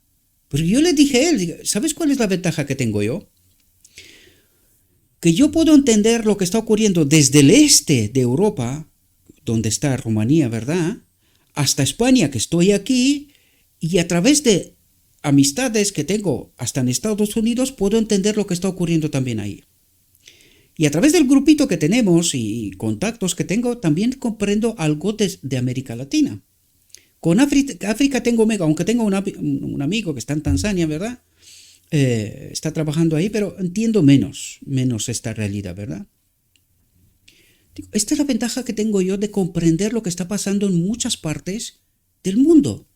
Pero yo le dije a él, ¿sabes cuál es la ventaja que tengo yo? Que yo puedo entender lo que está ocurriendo desde el este de Europa, donde está Rumanía, ¿verdad?, hasta España, que estoy aquí, y a través de amistades que tengo hasta en Estados Unidos, puedo entender lo que está ocurriendo también ahí. Y a través del grupito que tenemos y contactos que tengo, también comprendo algo de América Latina. Con África tengo aunque tengo un amigo que está en Tanzania, ¿verdad?, está trabajando ahí, pero entiendo menos esta realidad, ¿verdad? Esta es la ventaja que tengo yo de comprender lo que está pasando en muchas partes del mundo.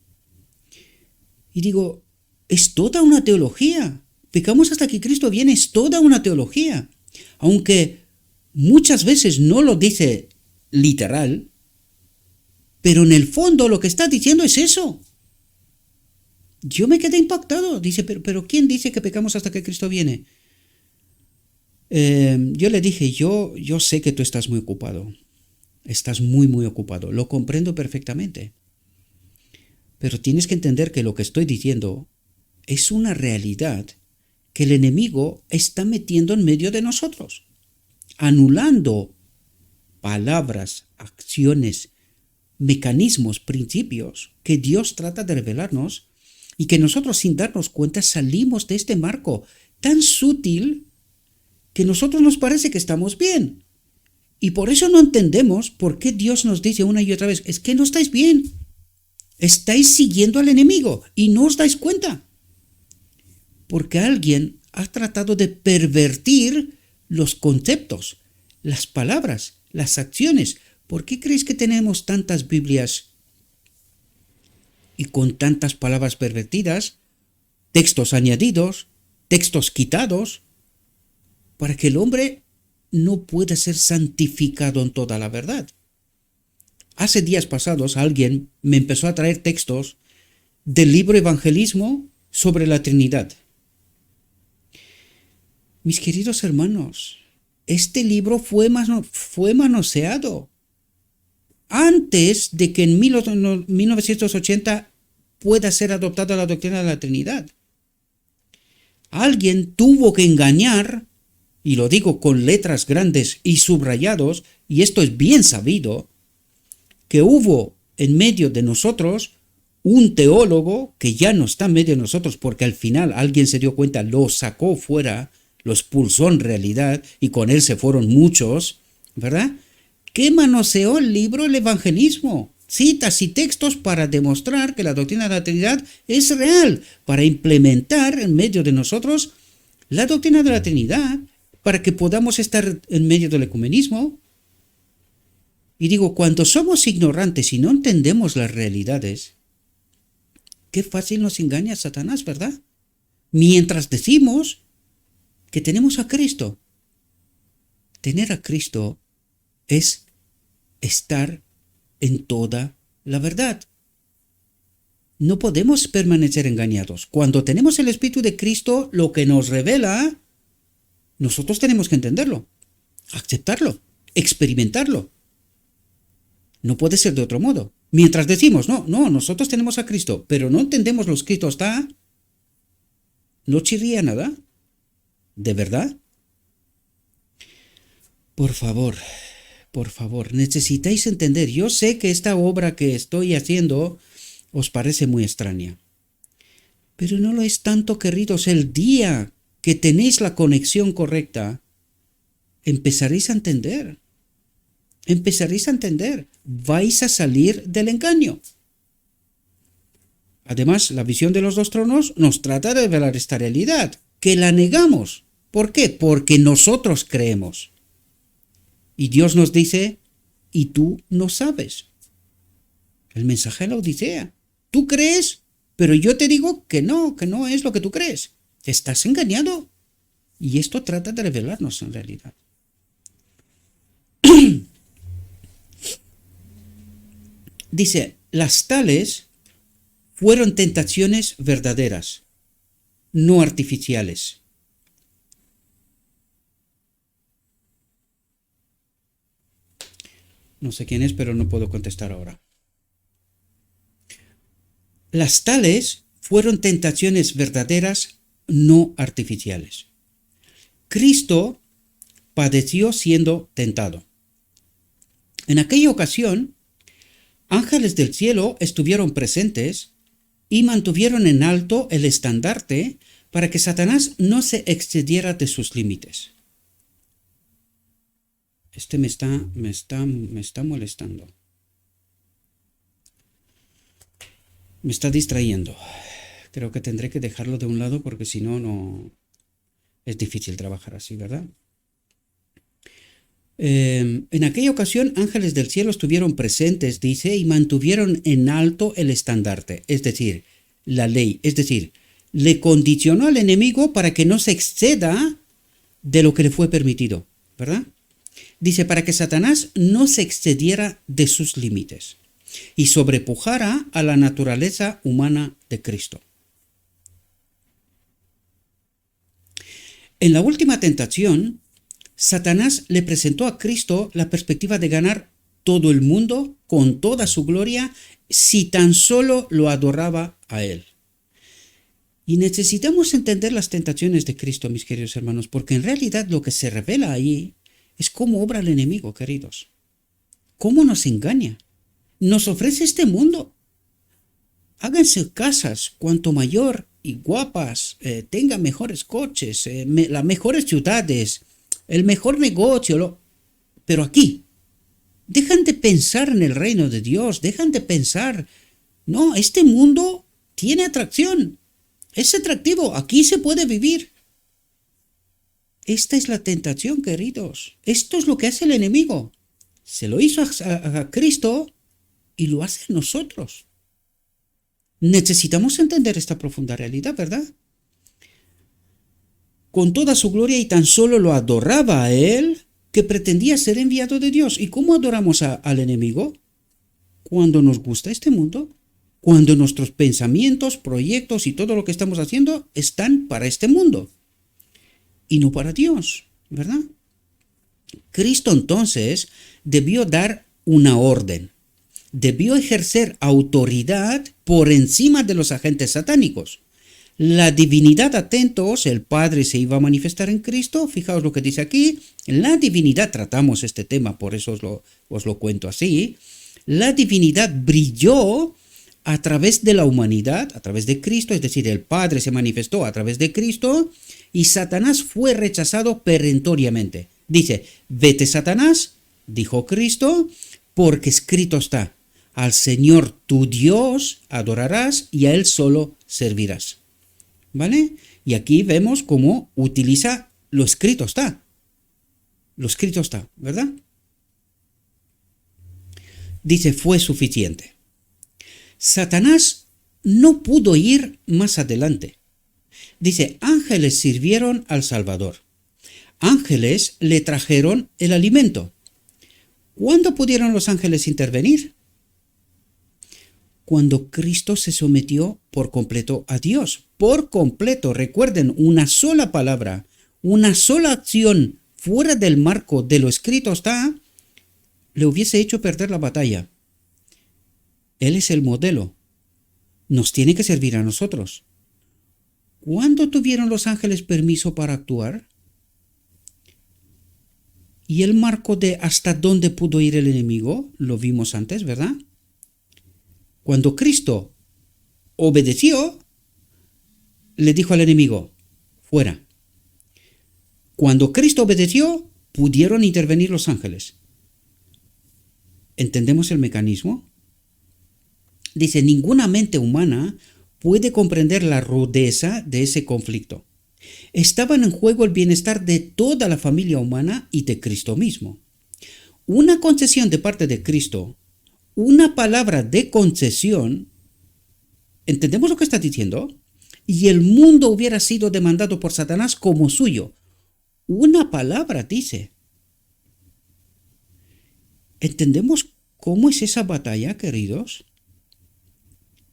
Y digo, es toda una teología. Pecamos hasta que Cristo viene, es toda una teología. Aunque muchas veces no lo dice literal, pero en el fondo lo que está diciendo es eso. Yo me quedé impactado. Dice, pero ¿quién dice que pecamos hasta que Cristo viene? Yo le dije, yo sé que tú estás muy ocupado. Estás muy, muy ocupado. Lo comprendo perfectamente. Pero tienes que entender que lo que estoy diciendo es una realidad que el enemigo está metiendo en medio de nosotros, anulando palabras, acciones, mecanismos, principios que Dios trata de revelarnos, y que nosotros sin darnos cuenta salimos de este marco tan sutil que a nosotros nos parece que estamos bien. Y por eso no entendemos por qué Dios nos dice una y otra vez, es que no estáis bien. Estáis siguiendo al enemigo y no os dais cuenta. Porque alguien ha tratado de pervertir los conceptos, las palabras, las acciones. ¿Por qué creéis que tenemos tantas Biblias y con tantas palabras pervertidas, textos añadidos, textos quitados, para que el hombre no pueda ser santificado en toda la verdad? Hace días pasados alguien me empezó a traer textos del libro Evangelismo sobre la Trinidad. Mis queridos hermanos, este libro fue manoseado antes de que en 1980 pueda ser adoptada la doctrina de la Trinidad. Alguien tuvo que engañar, y lo digo con letras grandes y subrayados, y esto es bien sabido, que hubo en medio de nosotros un teólogo que ya no está en medio de nosotros porque al final alguien se dio cuenta, lo sacó fuera, lo expulsó en realidad y con él se fueron muchos, ¿verdad? Que manoseó el libro del evangelismo, citas y textos para demostrar que la doctrina de la Trinidad es real, para implementar en medio de nosotros la doctrina de la Trinidad, para que podamos estar en medio del ecumenismo. Y digo, cuando somos ignorantes y no entendemos las realidades, qué fácil nos engaña Satanás, ¿verdad? Mientras decimos que tenemos a Cristo. Tener a Cristo es estar en toda la verdad. No podemos permanecer engañados. Cuando tenemos el Espíritu de Cristo, lo que nos revela, nosotros tenemos que entenderlo, aceptarlo, experimentarlo. No puede ser de otro modo. Mientras decimos, no, nosotros tenemos a Cristo, pero no entendemos lo escrito está, no chirría nada. ¿De verdad? Por favor, necesitáis entender. Yo sé que esta obra que estoy haciendo os parece muy extraña, pero no lo es tanto, queridos. El día que tenéis la conexión correcta, empezaréis a entender. Vais a salir del engaño. Además, la visión de los dos tronos nos trata de revelar esta realidad, que la negamos. ¿Por qué? Porque nosotros creemos. Y Dios nos dice, y tú no sabes. El mensaje de la Odisea. Tú crees, pero yo te digo que no es lo que tú crees. Estás engañado. Y esto trata de revelarnos en realidad. Dice, las tales fueron tentaciones verdaderas, no artificiales. No sé quién es, pero no puedo contestar ahora. Las tales fueron tentaciones verdaderas, no artificiales. Cristo padeció siendo tentado. En aquella ocasión, ángeles del cielo estuvieron presentes y mantuvieron en alto el estandarte para que Satanás no se excediera de sus límites. Me está molestando. Me está distrayendo. Creo que tendré que dejarlo de un lado porque si no, no es difícil trabajar así, ¿verdad? En aquella ocasión, ángeles del cielo estuvieron presentes, dice, y mantuvieron en alto el estandarte, es decir, la ley, es decir, le condicionó al enemigo para que no se exceda de lo que le fue permitido, ¿verdad? Dice, para que Satanás no se excediera de sus límites y sobrepujara a la naturaleza humana de Cristo. En la última tentación, Satanás le presentó a Cristo la perspectiva de ganar todo el mundo con toda su gloria si tan solo lo adoraba a él. Y necesitamos entender las tentaciones de Cristo, mis queridos hermanos, porque en realidad lo que se revela ahí es cómo obra el enemigo, queridos. Cómo nos engaña. Nos ofrece este mundo. Háganse casas cuanto mayor y guapas, tengan mejores coches, las mejores ciudades, el mejor negocio, pero aquí. Dejan de pensar en el reino de Dios, dejan de pensar, no, este mundo tiene atracción, es atractivo, aquí se puede vivir. Esta es la tentación, queridos. Esto es lo que hace el enemigo. Se lo hizo a Cristo y lo hace a nosotros. Necesitamos entender esta profunda realidad, ¿verdad? Con toda su gloria y tan solo lo adoraba a él, que pretendía ser enviado de Dios. ¿Y cómo adoramos al enemigo? Cuando nos gusta este mundo, cuando nuestros pensamientos, proyectos y todo lo que estamos haciendo están para este mundo y no para Dios, ¿verdad? Cristo entonces debió dar una orden, debió ejercer autoridad por encima de los agentes satánicos, La divinidad, atentos, el Padre se iba a manifestar en Cristo. Fijaos lo que dice aquí. La divinidad, tratamos este tema, por eso os lo cuento así. La divinidad brilló a través de la humanidad, a través de Cristo, es decir, el Padre se manifestó a través de Cristo y Satanás fue rechazado perentoriamente. Dice, vete Satanás, dijo Cristo, porque escrito está, al Señor tu Dios adorarás y a Él solo servirás. ¿Vale? Y aquí vemos cómo utiliza lo escrito está. Lo escrito está, ¿verdad? Dice, fue suficiente. Satanás no pudo ir más adelante. Dice, ángeles sirvieron al Salvador. Ángeles le trajeron el alimento. ¿Cuándo pudieron los ángeles intervenir? Cuando Cristo se sometió por completo a Dios. Por completo, recuerden, una sola palabra, una sola acción fuera del marco de lo escrito está, le hubiese hecho perder la batalla. Él es el modelo. Nos tiene que servir a nosotros. ¿Cuándo tuvieron los ángeles permiso para actuar? Y el marco de hasta dónde pudo ir el enemigo, lo vimos antes, ¿verdad? Cuando Cristo obedeció, le dijo al enemigo, fuera. Cuando Cristo obedeció, pudieron intervenir los ángeles. ¿Entendemos el mecanismo? Dice, ninguna mente humana puede comprender la rudeza de ese conflicto. Estaban en juego el bienestar de toda la familia humana y de Cristo mismo. Una concesión de parte de Cristo, una palabra de concesión, ¿entendemos lo que está diciendo? Y el mundo hubiera sido demandado por Satanás como suyo. Una palabra dice. ¿Entendemos cómo es esa batalla, queridos?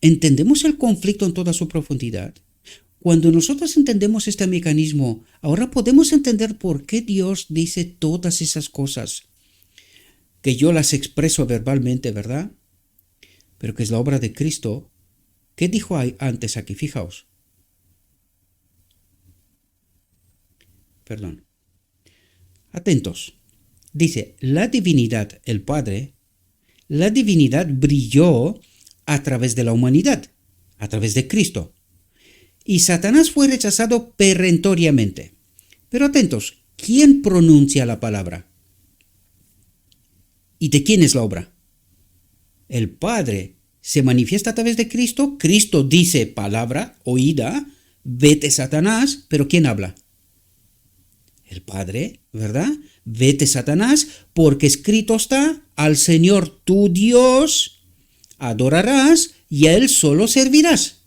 ¿Entendemos el conflicto en toda su profundidad? Cuando nosotros entendemos este mecanismo, ahora podemos entender por qué Dios dice todas esas cosas, que yo las expreso verbalmente, ¿verdad? Pero que es la obra de Cristo. ¿Qué dijo antes aquí? Fijaos. Perdón. Atentos. Dice, la divinidad, el Padre, la divinidad brilló a través de la humanidad, a través de Cristo. Y Satanás fue rechazado perentoriamente. Pero atentos, ¿quién pronuncia la palabra? ¿Y de quién es la obra? El Padre se manifiesta a través de Cristo. Cristo dice palabra, oída, vete Satanás, pero ¿quién habla? El Padre, ¿verdad? Vete Satanás, porque escrito está, al Señor tu Dios adorarás y a Él solo servirás.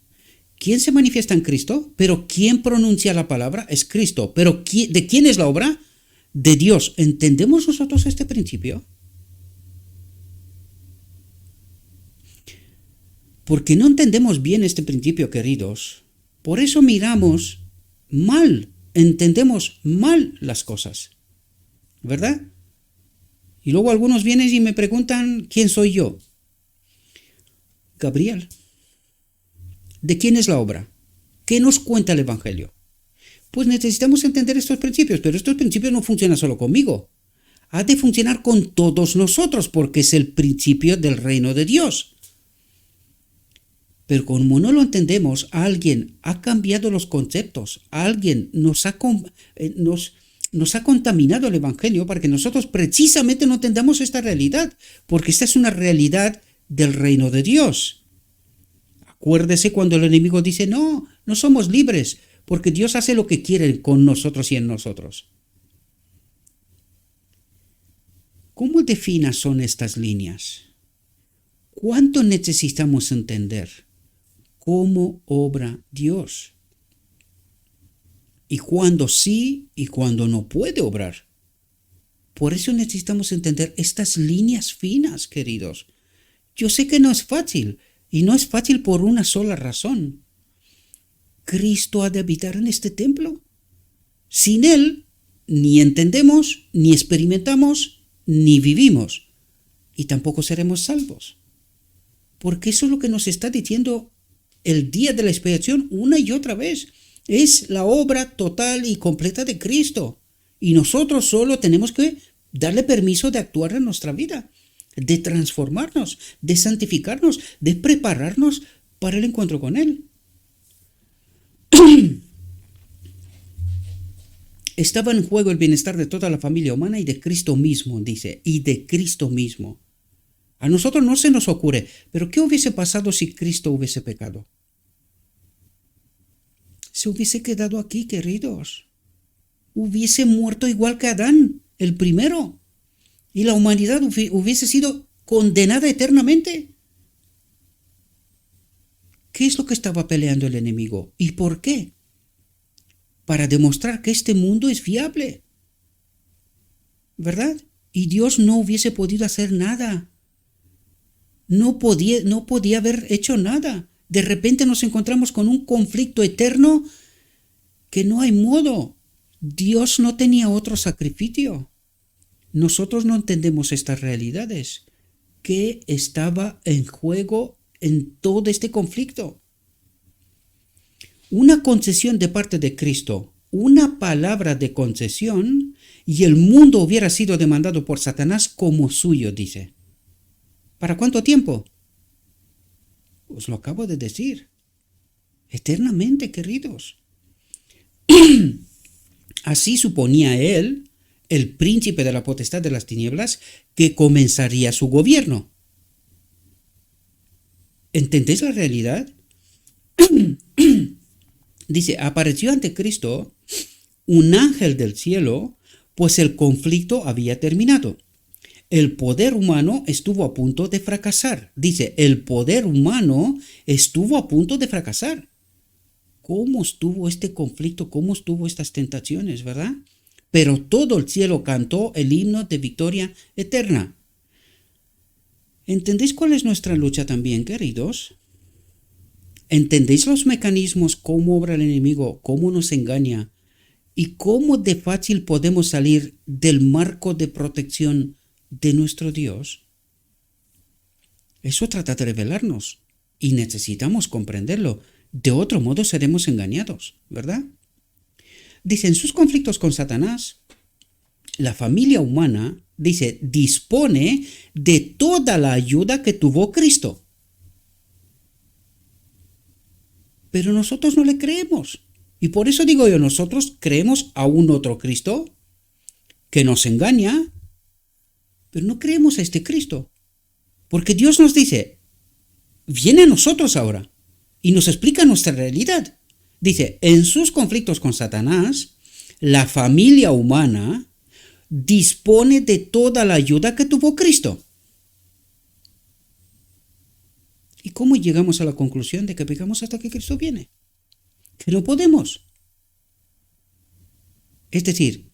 ¿Quién se manifiesta en Cristo? Pero ¿quién pronuncia la palabra? Es Cristo. ¿Pero de quién es la obra? De Dios. ¿Entendemos nosotros este principio? Porque no entendemos bien este principio, queridos. Por eso miramos mal, entendemos mal las cosas. ¿Verdad? Y luego algunos vienen y me preguntan, ¿quién soy yo? Gabriel. ¿De quién es la obra? ¿Qué nos cuenta el Evangelio? Pues necesitamos entender estos principios, pero estos principios no funcionan solo conmigo. Ha de funcionar con todos nosotros, porque es el principio del reino de Dios. Pero como no lo entendemos, alguien ha cambiado los conceptos, alguien nos ha contaminado el Evangelio para que nosotros precisamente no entendamos esta realidad, porque esta es una realidad del reino de Dios. Acuérdese cuando el enemigo dice, no somos libres, porque Dios hace lo que quiere con nosotros y en nosotros. ¿Cómo de finas son estas líneas? ¿Cuánto necesitamos entender cómo obra Dios? Y cuándo sí y cuándo no puede obrar. Por eso necesitamos entender estas líneas finas, queridos. Yo sé que no es fácil. Y no es fácil por una sola razón. Cristo ha de habitar en este templo. Sin Él, ni entendemos, ni experimentamos, ni vivimos. Y tampoco seremos salvos. Porque eso es lo que nos está diciendo el día de la expiación una y otra vez. Es la obra total y completa de Cristo. Y nosotros solo tenemos que darle permiso de actuar en nuestra vida, de transformarnos, de santificarnos, de prepararnos para el encuentro con Él. Estaba en juego el bienestar de toda la familia humana y de Cristo mismo, dice, y de Cristo mismo. A nosotros no se nos ocurre, pero ¿qué hubiese pasado si Cristo hubiese pecado? Se hubiese quedado aquí, queridos. Hubiese muerto igual que Adán, el primero. Y la humanidad hubiese sido condenada eternamente. ¿Qué es lo que estaba peleando el enemigo? ¿Y por qué? Para demostrar que este mundo es viable, ¿verdad? Y Dios no hubiese podido hacer nada. No podía haber hecho nada. De repente nos encontramos con un conflicto eterno que no hay modo. Dios no tenía otro sacrificio. Nosotros no entendemos estas realidades. ¿Qué estaba en juego en todo este conflicto? Una concesión de parte de Cristo, una palabra de concesión, y el mundo hubiera sido demandado por Satanás como suyo, dice. ¿Para cuánto tiempo? Os lo acabo de decir. Eternamente, queridos. Así suponía él, el príncipe de la potestad de las tinieblas, que comenzaría su gobierno. ¿Entendéis la realidad? Dice, apareció ante Cristo un ángel del cielo, pues el conflicto había terminado. El poder humano estuvo a punto de fracasar. Dice, el poder humano estuvo a punto de fracasar. ¿Cómo estuvo este conflicto? ¿Cómo estuvo estas tentaciones, verdad? Pero todo el cielo cantó el himno de victoria eterna. ¿Entendéis cuál es nuestra lucha también, queridos? ¿Entendéis los mecanismos, cómo obra el enemigo, cómo nos engaña y cómo de fácil podemos salir del marco de protección de nuestro Dios? Eso trata de revelarnos y necesitamos comprenderlo. De otro modo seremos engañados, ¿verdad? Dice, en sus conflictos con Satanás, la familia humana, dice, dispone de toda la ayuda que tuvo Cristo. Pero nosotros no le creemos. Y por eso digo yo, nosotros creemos a un otro Cristo que nos engaña, pero no creemos a este Cristo. Porque Dios nos dice, viene a nosotros ahora y nos explica nuestra realidad. Dice, en sus conflictos con Satanás, la familia humana dispone de toda la ayuda que tuvo Cristo. ¿Y cómo llegamos a la conclusión de que pecamos hasta que Cristo viene? Que no podemos. Es decir,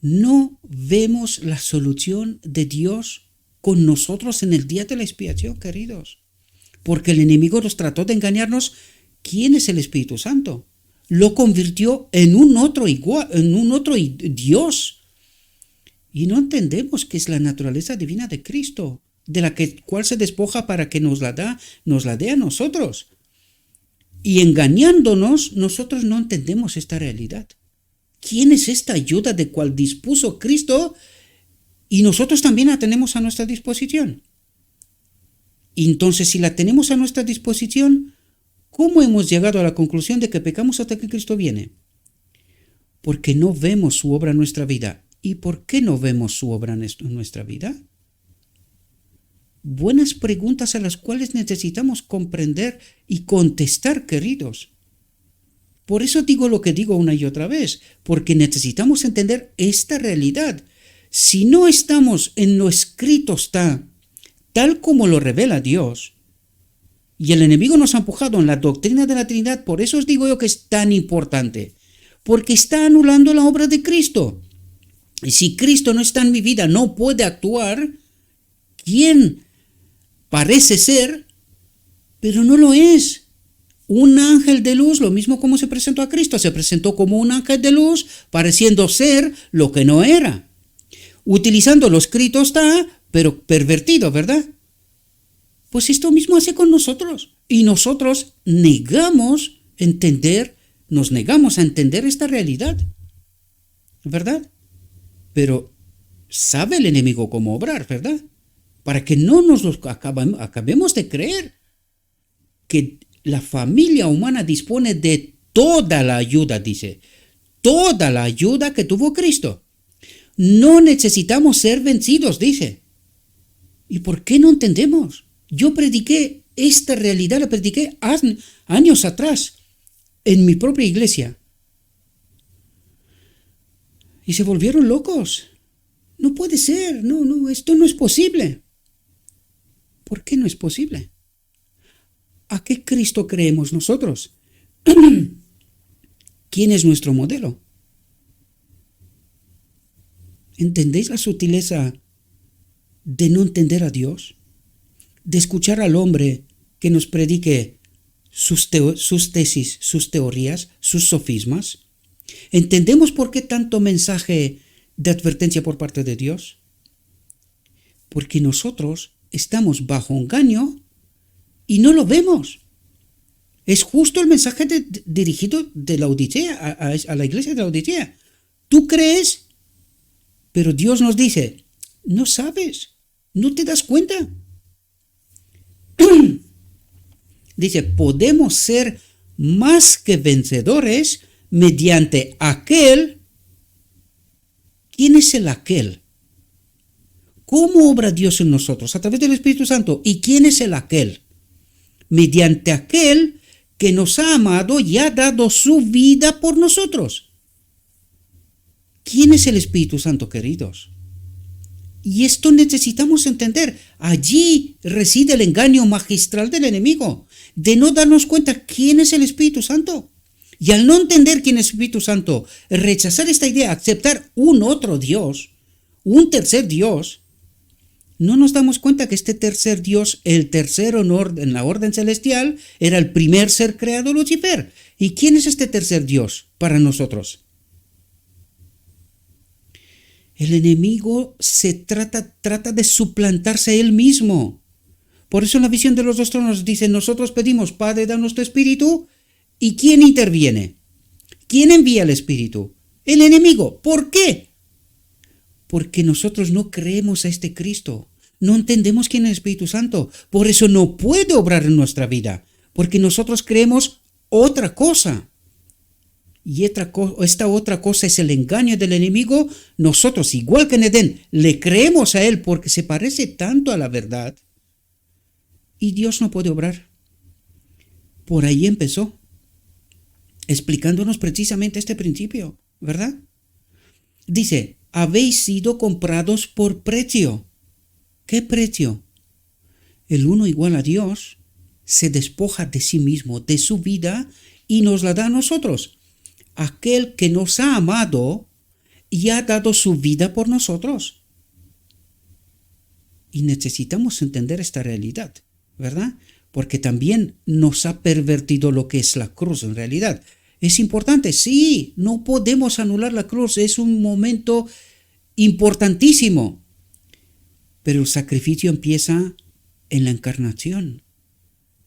no vemos la solución de Dios con nosotros en el día de la expiación, queridos. Porque el enemigo nos trató de engañarnos. ¿Quién es el Espíritu Santo? Lo convirtió en un otro Dios. Y no entendemos que es la naturaleza divina de Cristo, de la cual se despoja para que nos la dé a nosotros. Y engañándonos, nosotros no entendemos esta realidad. ¿Quién es esta ayuda de cual dispuso Cristo? Y nosotros también la tenemos a nuestra disposición. Entonces, si la tenemos a nuestra disposición, ¿cómo hemos llegado a la conclusión de que pecamos hasta que Cristo viene? Porque no vemos su obra en nuestra vida. ¿Y por qué no vemos su obra en nuestra vida? Buenas preguntas a las cuales necesitamos comprender y contestar, queridos. Por eso digo lo que digo una y otra vez, porque necesitamos entender esta realidad. Si no estamos en lo escrito está, tal como lo revela Dios, y el enemigo nos ha empujado en la doctrina de la Trinidad, por eso os digo yo que es tan importante, porque está anulando la obra de Cristo. Y si Cristo no está en mi vida, no puede actuar, ¿quién parece ser, pero no lo es? Un ángel de luz, lo mismo como se presentó a Cristo, se presentó como un ángel de luz, pareciendo ser lo que no era. Utilizando lo escrito está, pero pervertido, ¿verdad? Pues esto mismo hace con nosotros. Y nosotros nos negamos a entender esta realidad, ¿verdad? Pero sabe el enemigo cómo obrar, ¿verdad? Para que no nos lo acabemos de creer que la familia humana dispone de toda la ayuda, dice, toda la ayuda que tuvo Cristo. No necesitamos ser vencidos, dice. ¿Y por qué no entendemos? Yo prediqué esta realidad, la prediqué años atrás en mi propia iglesia. Y se volvieron locos. No puede ser, no, esto no es posible. ¿Por qué no es posible? ¿A qué Cristo creemos nosotros? ¿Quién es nuestro modelo? ¿Entendéis la sutileza de no entender a Dios? De escuchar al hombre que nos predique sus tesis, sus teorías, sus sofismas. ¿Entendemos por qué tanto mensaje de advertencia por parte de Dios? Porque nosotros estamos bajo engaño y no lo vemos. Es justo el mensaje dirigido de la Odisea, a la iglesia de la Odisea. Tú crees, pero Dios nos dice, no sabes, no te das cuenta. Dice, podemos ser más que vencedores mediante aquel. ¿Quién es el aquel? ¿Cómo obra Dios en nosotros? A través del Espíritu Santo. ¿Y quién es el aquel? Mediante aquel que nos ha amado y ha dado su vida por nosotros. ¿Quién es el Espíritu Santo, queridos? Y esto necesitamos entender. Allí reside el engaño magistral del enemigo, de no darnos cuenta quién es el Espíritu Santo. Y al no entender quién es el Espíritu Santo, rechazar esta idea, aceptar un otro Dios, un tercer Dios, no nos damos cuenta que este tercer Dios, el tercero en la orden celestial, era el primer ser creado, Lucifer. ¿Y quién es este tercer Dios para nosotros? El enemigo trata de suplantarse a él mismo. Por eso en la visión de los dos tronos dice, nosotros pedimos, Padre, danos tu Espíritu. ¿Y quién interviene? ¿Quién envía el Espíritu? El enemigo. ¿Por qué? Porque nosotros no creemos a este Cristo. No entendemos quién es el Espíritu Santo. Por eso no puede obrar en nuestra vida. Porque nosotros creemos otra cosa. Y esta otra cosa es el engaño del enemigo. Nosotros, igual que en Edén, le creemos a él porque se parece tanto a la verdad. Y Dios no puede obrar. Por ahí empezó, explicándonos precisamente este principio, ¿verdad? Dice, habéis sido comprados por precio. ¿Qué precio? El uno igual a Dios se despoja de sí mismo, de su vida, y nos la da a nosotros. Aquel que nos ha amado y ha dado su vida por nosotros. Y necesitamos entender esta realidad, ¿verdad? Porque también nos ha pervertido lo que es la cruz en realidad. Es importante, sí, no podemos anular la cruz, es un momento importantísimo. Pero el sacrificio empieza en la encarnación,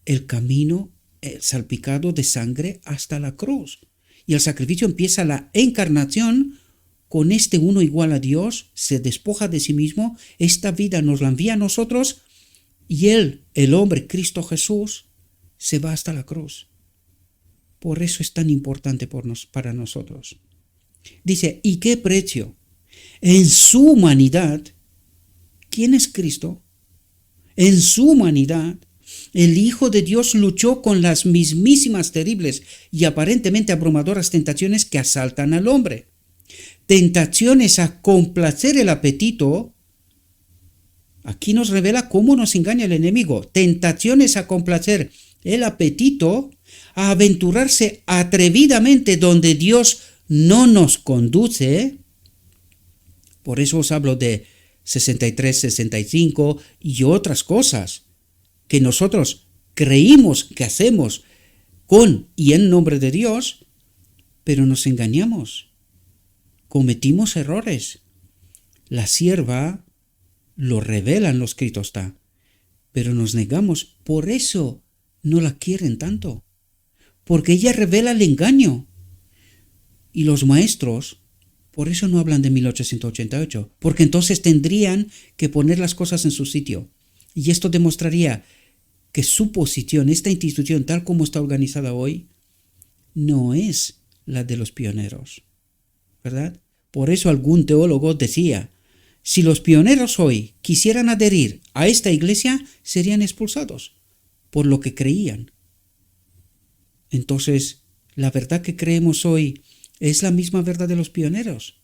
el camino salpicado de sangre hasta la cruz. Y el sacrificio empieza la encarnación con este uno igual a Dios, se despoja de sí mismo, esta vida nos la envía a nosotros y él, el hombre, Cristo Jesús, se va hasta la cruz. Por eso es tan importante para nosotros. Dice, ¿y qué precio? En su humanidad, ¿quién es Cristo? En su humanidad, el Hijo de Dios luchó con las mismísimas terribles y aparentemente abrumadoras tentaciones que asaltan al hombre. Tentaciones a complacer el apetito. Aquí nos revela cómo nos engaña el enemigo. Tentaciones a complacer el apetito, a aventurarse atrevidamente donde Dios no nos conduce. Por eso os hablo de 63, 65 y otras cosas que nosotros creímos que hacemos con y en nombre de Dios, pero nos engañamos. Cometimos errores. La sierva lo revela en lo escrito está, pero nos negamos. Por eso no la quieren tanto, porque ella revela el engaño. Y los maestros, por eso no hablan de 1888, porque entonces tendrían que poner las cosas en su sitio. Y esto demostraría que su posición, esta institución tal como está organizada hoy, no es la de los pioneros, ¿verdad? Por eso algún teólogo decía, si los pioneros hoy quisieran adherir a esta iglesia, serían expulsados por lo que creían. Entonces, la verdad que creemos hoy es la misma verdad de los pioneros,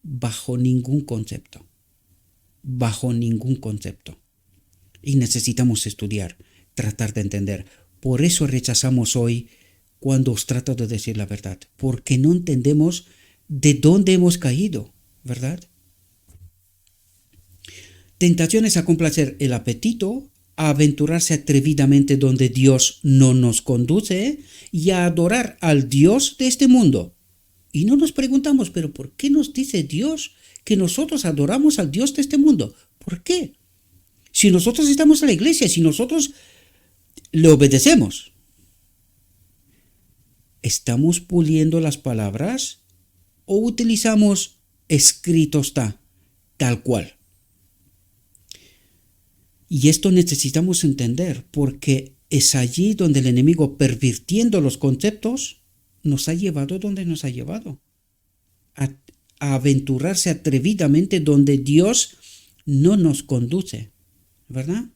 bajo ningún concepto. Bajo ningún concepto. Y necesitamos estudiar, tratar de entender. Por eso rechazamos hoy cuando os trato de decir la verdad, porque no entendemos de dónde hemos caído, ¿verdad? Tentaciones a complacer el apetito, a aventurarse atrevidamente donde Dios no nos conduce y a adorar al Dios de este mundo. Y no nos preguntamos, pero ¿por qué nos dice Dios que nosotros adoramos al Dios de este mundo? ¿Por qué? Si nosotros estamos en la iglesia, si nosotros le obedecemos, ¿estamos puliendo las palabras o utilizamos escrito está, tal cual? Y esto necesitamos entender, porque es allí donde el enemigo, pervirtiendo los conceptos, nos ha llevado donde nos ha llevado. A aventurarse atrevidamente donde Dios no nos conduce, ¿verdad?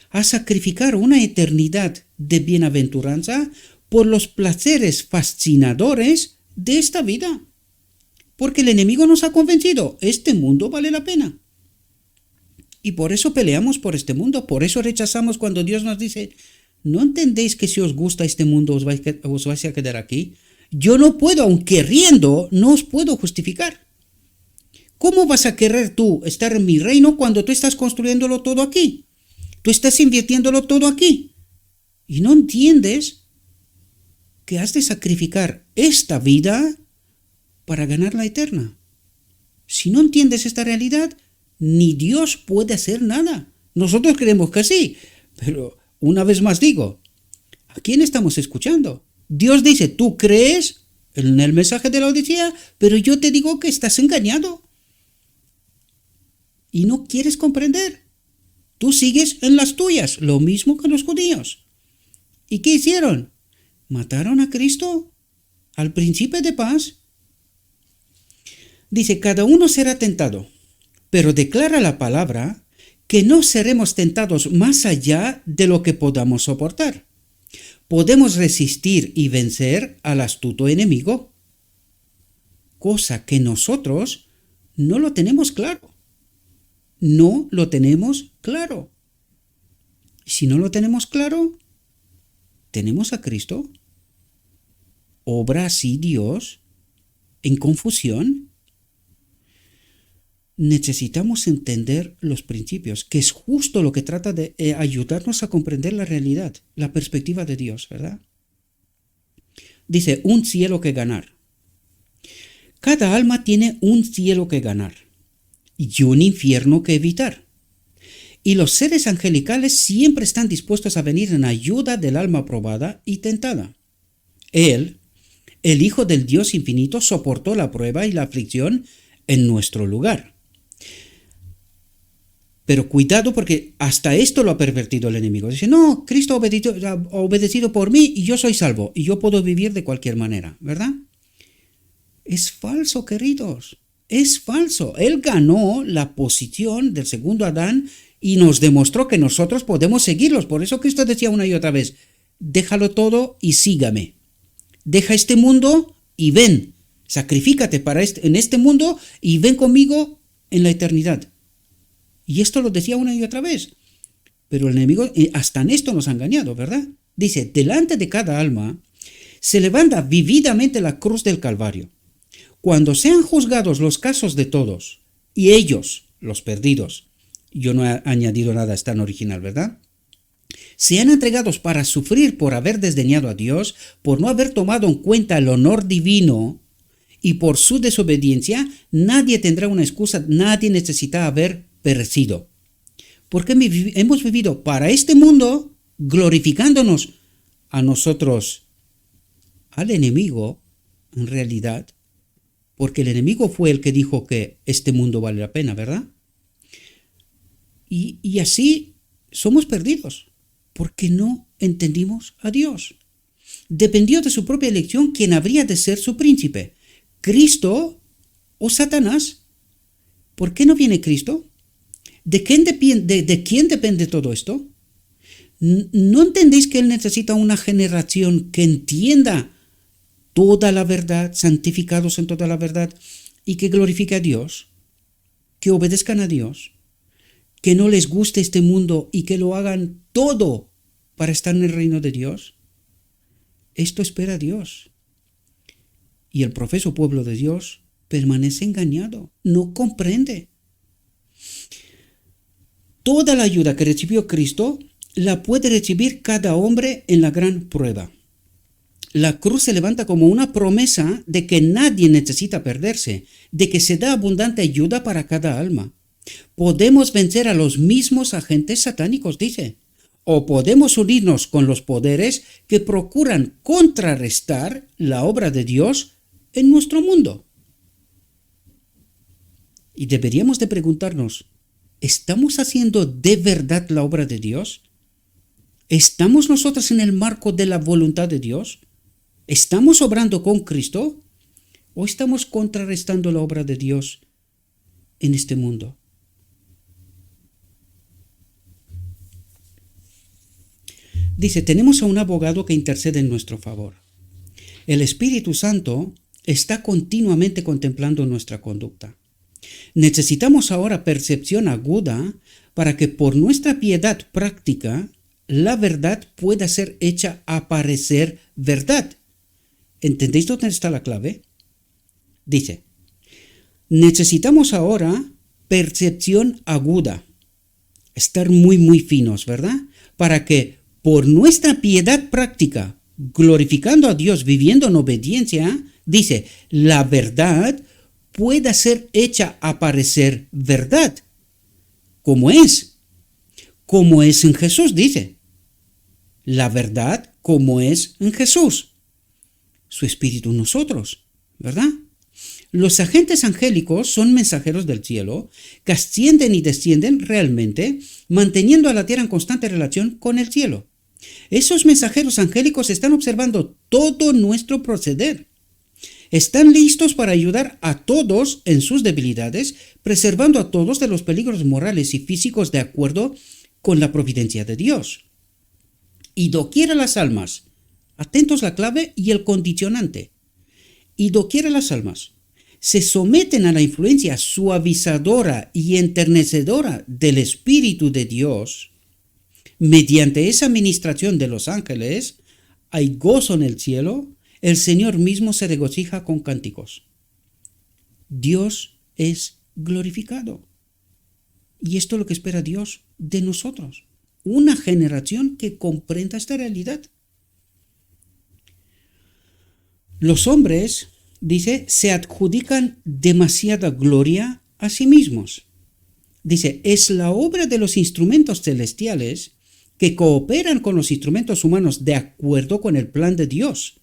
A sacrificar una eternidad de bienaventuranza por los placeres fascinadores de esta vida. Porque el enemigo nos ha convencido, este mundo vale la pena. Y por eso peleamos por este mundo, por eso rechazamos cuando Dios nos dice, ¿no entendéis que si os gusta este mundo os vais a quedar aquí? Yo no puedo, aunque riendo, no os puedo justificar. ¿Cómo vas a querer tú estar en mi reino cuando tú estás construyéndolo todo aquí? Tú estás invirtiéndolo todo aquí. Y no entiendes que has de sacrificar esta vida para ganar la eterna. Si no entiendes esta realidad, ni Dios puede hacer nada. Nosotros creemos que sí, pero una vez más digo, ¿a quién estamos escuchando? Dios dice, tú crees en el mensaje de la Odisea, pero yo te digo que estás engañado. Y no quieres comprender. Tú sigues en las tuyas, lo mismo que los judíos. ¿Y qué hicieron? ¿Mataron a Cristo? ¿Al príncipe de paz? Dice, cada uno será tentado, pero declara la palabra que no seremos tentados más allá de lo que podamos soportar. Podemos resistir y vencer al astuto enemigo, cosa que nosotros no lo tenemos claro. No lo tenemos claro. Si no lo tenemos claro, ¿tenemos a Cristo? ¿Obra así Dios en confusión? Necesitamos entender los principios, que es justo lo que trata de ayudarnos a comprender la realidad, la perspectiva de Dios, ¿verdad? Dice, un cielo que ganar. Cada alma tiene un cielo que ganar y un infierno que evitar. Y los seres angelicales siempre están dispuestos a venir en ayuda del alma probada y tentada. Él, el Hijo del Dios infinito, soportó la prueba y la aflicción en nuestro lugar. Pero cuidado, porque hasta esto lo ha pervertido el enemigo. Dice, no, Cristo ha obedecido por mí y yo soy salvo y yo puedo vivir de cualquier manera, ¿verdad? Es falso, queridos, es falso. Él ganó la posición del segundo Adán y nos demostró que nosotros podemos seguirlos. Por eso Cristo decía una y otra vez, déjalo todo y sígame. Deja este mundo y ven, sacrifícate en este mundo y ven conmigo en la eternidad. Y esto lo decía una y otra vez. Pero el enemigo hasta en esto nos ha engañado, ¿verdad? Dice, delante de cada alma se levanta vividamente la cruz del Calvario. Cuando sean juzgados los casos de todos, y ellos, los perdidos, yo no he añadido nada, está en original, ¿verdad? Sean entregados para sufrir por haber desdeñado a Dios, por no haber tomado en cuenta el honor divino, y por su desobediencia, nadie tendrá una excusa, nadie necesita haber perecido. Porque hemos vivido para este mundo glorificándonos a nosotros, al enemigo, en realidad, porque el enemigo fue el que dijo que este mundo vale la pena, ¿verdad? Y así somos perdidos, porque no entendimos a Dios. Dependió de su propia elección quién habría de ser su príncipe, Cristo o Satanás. ¿Por qué no viene Cristo? ¿De quién depende todo esto? ¿No entendéis que Él necesita una generación que entienda toda la verdad, santificados en toda la verdad, y que glorifique a Dios, que obedezcan a Dios, que no les guste este mundo y que lo hagan todo para estar en el reino de Dios? Esto espera Dios. Y el profeso pueblo de Dios permanece engañado, no comprende. Toda la ayuda que recibió Cristo la puede recibir cada hombre en la gran prueba. La cruz se levanta como una promesa de que nadie necesita perderse, de que se da abundante ayuda para cada alma. Podemos vencer a los mismos agentes satánicos, dice, o podemos unirnos con los poderes que procuran contrarrestar la obra de Dios en nuestro mundo. Y deberíamos de preguntarnos, ¿estamos haciendo de verdad la obra de Dios? ¿Estamos nosotros en el marco de la voluntad de Dios? ¿Estamos obrando con Cristo? ¿O estamos contrarrestando la obra de Dios en este mundo? Dice, tenemos a un abogado que intercede en nuestro favor. El Espíritu Santo está continuamente contemplando nuestra conducta. Necesitamos ahora percepción aguda para que por nuestra piedad práctica la verdad pueda ser hecha aparecer verdad. ¿Entendéis dónde está la clave? Dice, necesitamos ahora percepción aguda, estar muy finos, ¿verdad? Para que por nuestra piedad práctica, glorificando a Dios, viviendo en obediencia, dice, la verdad pueda ser hecha aparecer verdad. ¿Cómo es? Como es en Jesús, dice. La verdad como es en Jesús. Su espíritu en nosotros, ¿verdad? Los agentes angélicos son mensajeros del cielo que ascienden y descienden realmente, manteniendo a la tierra en constante relación con el cielo. Esos mensajeros angélicos están observando todo nuestro proceder. Están listos para ayudar a todos en sus debilidades, preservando a todos de los peligros morales y físicos de acuerdo con la providencia de Dios. Y doquiera las almas, atentos la clave y el condicionante, y doquiera las almas se someten a la influencia suavizadora y enternecedora del Espíritu de Dios, mediante esa ministración de los ángeles, hay gozo en el cielo, el Señor mismo se regocija con cánticos. Dios es glorificado. Y esto es lo que espera Dios de nosotros. Una generación que comprenda esta realidad. Los hombres, dice, se adjudican demasiada gloria a sí mismos. Dice, es la obra de los instrumentos celestiales que cooperan con los instrumentos humanos de acuerdo con el plan de Dios.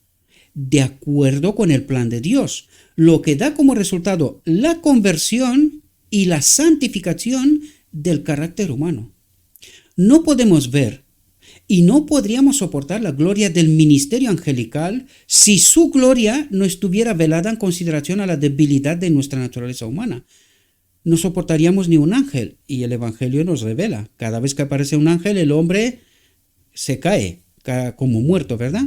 De acuerdo con el plan de Dios, lo que da como resultado la conversión y la santificación del carácter humano. No podemos ver y no podríamos soportar la gloria del ministerio angelical si su gloria no estuviera velada en consideración a la debilidad de nuestra naturaleza humana. No soportaríamos ni un ángel, y el Evangelio nos revela. Cada vez que aparece un ángel, el hombre se cae como muerto, ¿verdad?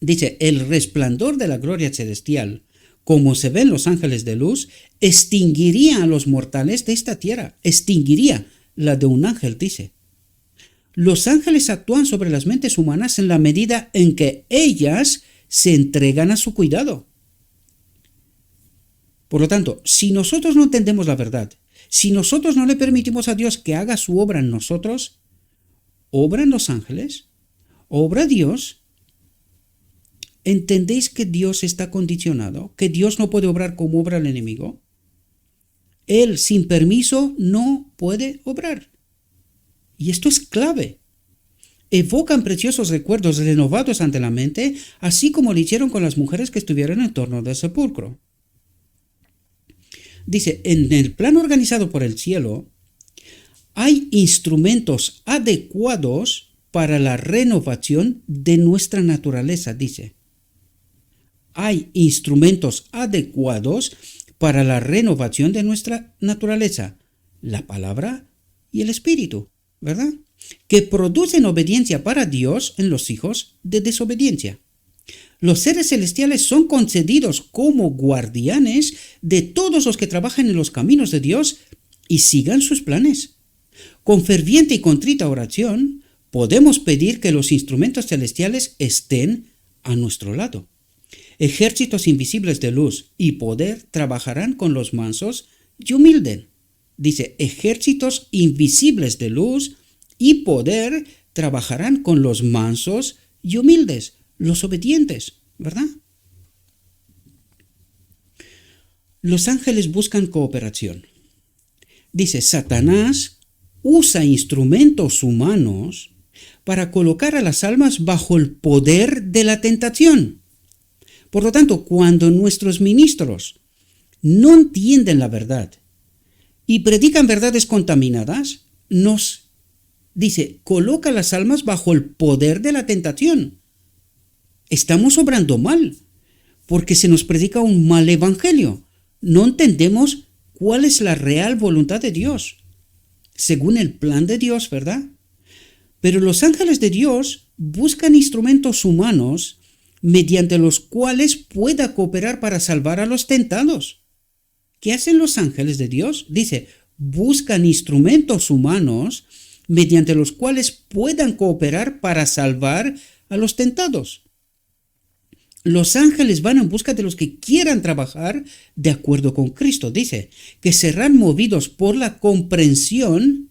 Dice, el resplandor de la gloria celestial, como se ven los ángeles de luz, extinguiría a los mortales de esta tierra, extinguiría la de un ángel, dice. Los ángeles actúan sobre las mentes humanas en la medida en que ellas se entregan a su cuidado. Por lo tanto, si nosotros no entendemos la verdad, si nosotros no le permitimos a Dios que haga su obra en nosotros, ¿obran los ángeles? ¿Obra Dios? ¿Entendéis que Dios está condicionado? ¿Que Dios no puede obrar como obra el enemigo? Él, sin permiso, no puede obrar. Y esto es clave. evocan preciosos recuerdos renovados ante la mente, así como lo hicieron con las mujeres que estuvieron en torno del sepulcro. Dice, en el plan organizado por el cielo, hay instrumentos adecuados para la renovación de nuestra naturaleza, dice. Hay instrumentos adecuados para la renovación de nuestra naturaleza, la palabra y el espíritu, ¿verdad? Que producen obediencia para Dios en los hijos de desobediencia. Los seres celestiales son concedidos como guardianes de todos los que trabajan en los caminos de Dios y sigan sus planes. Con ferviente y contrita oración, podemos pedir que los instrumentos celestiales estén a nuestro lado. Ejércitos invisibles de luz y poder trabajarán con los mansos y humildes. Dice, ejércitos invisibles de luz y poder trabajarán con los mansos y humildes, los obedientes, ¿verdad? Los ángeles buscan cooperación. Dice, Satanás usa instrumentos humanos para colocar a las almas bajo el poder de la tentación. Por lo tanto, cuando nuestros ministros no entienden la verdad y predican verdades contaminadas, coloca a las almas bajo el poder de la tentación. Estamos obrando mal, porque se nos predica un mal evangelio. No entendemos cuál es la real voluntad de Dios, según el plan de Dios, ¿verdad? Pero los ángeles de Dios buscan instrumentos humanos mediante los cuales pueda cooperar para salvar a los tentados. ¿Qué hacen los ángeles de Dios? Dice, buscan instrumentos humanos mediante los cuales puedan cooperar para salvar a los tentados. Los ángeles van en busca de los que quieran trabajar de acuerdo con Cristo. Dice que serán movidos por la comprensión,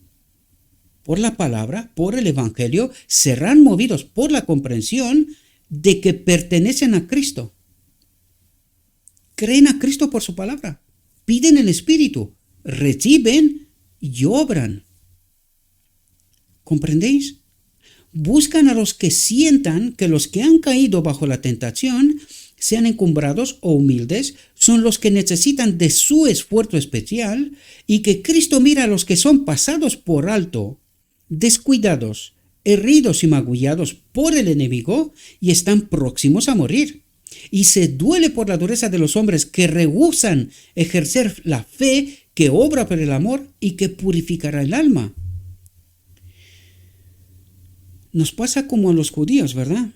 por la palabra, por el evangelio, serán movidos por la comprensión de que pertenecen a Cristo. Creen a Cristo por su palabra, piden el Espíritu, reciben y obran. ¿Comprendéis? Buscan a los que sientan que los que han caído bajo la tentación, sean encumbrados o humildes, son los que necesitan de su esfuerzo especial y que Cristo mira a los que son pasados por alto, descuidados, heridos y magullados por el enemigo y están próximos a morir. Y se duele por la dureza de los hombres que rehúsan ejercer la fe que obra por el amor y que purificará el alma. Nos pasa como a los judíos, ¿verdad?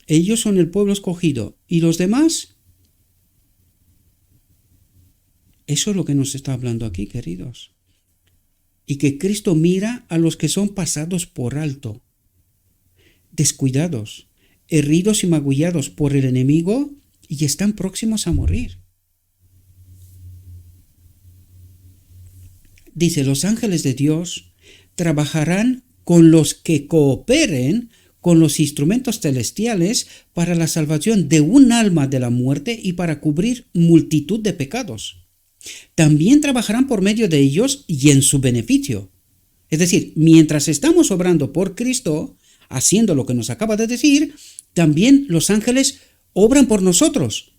Ellos son el pueblo escogido. ¿Y los demás? Eso es lo que nos está hablando aquí, queridos. Y que Cristo mira a los que son pasados por alto, descuidados, heridos y magullados por el enemigo y están próximos a morir. Dice, los ángeles de Dios trabajarán con los que cooperen con los instrumentos celestiales para la salvación de un alma de la muerte y para cubrir multitud de pecados. También trabajarán por medio de ellos y en su beneficio. Es decir, mientras estamos obrando por Cristo, haciendo lo que nos acaba de decir, también los ángeles obran por nosotros.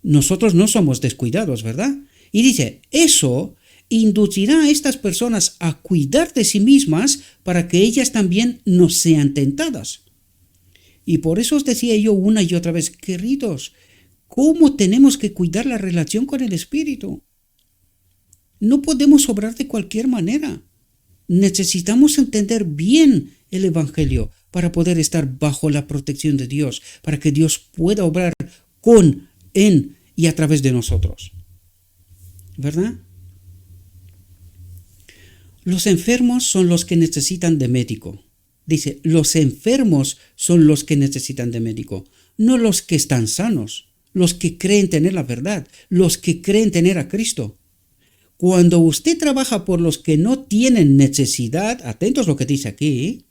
Nosotros no somos descuidados, ¿verdad? Y dice, eso inducirá a estas personas a cuidar de sí mismas para que ellas también no sean tentadas. Y por eso os decía yo una y otra vez, queridos, ¿cómo tenemos que cuidar la relación con el Espíritu? No podemos obrar de cualquier manera. Necesitamos entender bien el Evangelio para poder estar bajo la protección de Dios, para que Dios pueda obrar con, en y a través de nosotros. ¿Verdad? Los enfermos son los que necesitan de médico. Dice, los enfermos son los que necesitan de médico, no los que están sanos, los que creen tener la verdad, los que creen tener a Cristo. Cuando usted trabaja por los que no tienen necesidad, atentos a lo que dice aquí,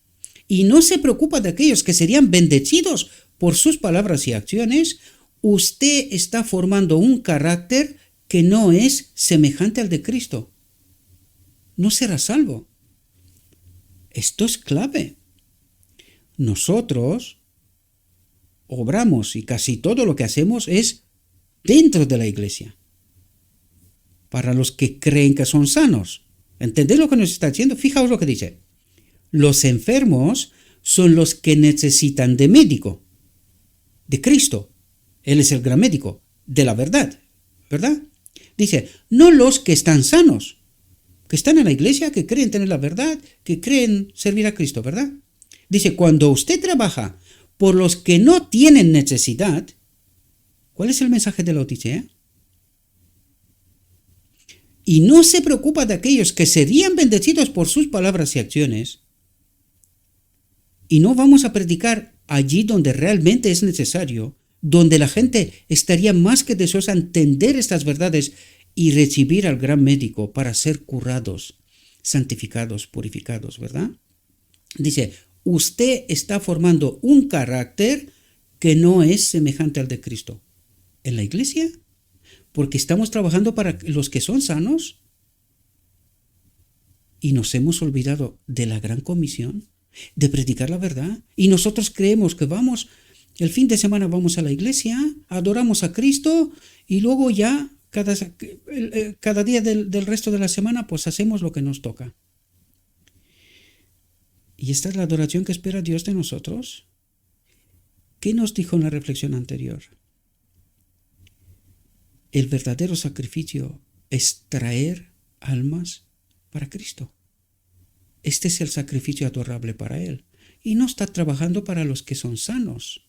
y no se preocupa de aquellos que serían bendecidos por sus palabras y acciones, usted está formando un carácter que no es semejante al de Cristo. No será salvo. Esto es clave. Nosotros obramos y casi todo lo que hacemos es dentro de la iglesia. Para los que creen que son sanos. ¿Entendéis lo que nos está diciendo? Fijaos lo que dice. Los enfermos son los que necesitan de médico, de Cristo. Él es el gran médico, de la verdad, ¿verdad? Dice, no los que están sanos, que están en la iglesia, que creen tener la verdad, que creen servir a Cristo, ¿verdad? Dice, cuando usted trabaja por los que no tienen necesidad, ¿cuál es el mensaje de la Odisea? Y no se preocupa de aquellos que serían bendecidos por sus palabras y acciones, y no vamos a predicar allí donde realmente es necesario, donde la gente estaría más que deseosa de entender estas verdades y recibir al gran médico para ser curados, santificados, purificados, ¿verdad? Dice, usted está formando un carácter que no es semejante al de Cristo. ¿En la iglesia? Porque estamos trabajando para los que son sanos y nos hemos olvidado de la gran comisión, de predicar la verdad. Y nosotros creemos que el fin de semana vamos a la iglesia, adoramos a Cristo y luego ya cada día del resto de la semana pues hacemos lo que nos toca. ¿Y esta es la adoración que espera Dios de nosotros? ¿Qué nos dijo en la reflexión anterior? El verdadero sacrificio es traer almas para Cristo. Este es el sacrificio adorable para Él. Y no está trabajando para los que son sanos.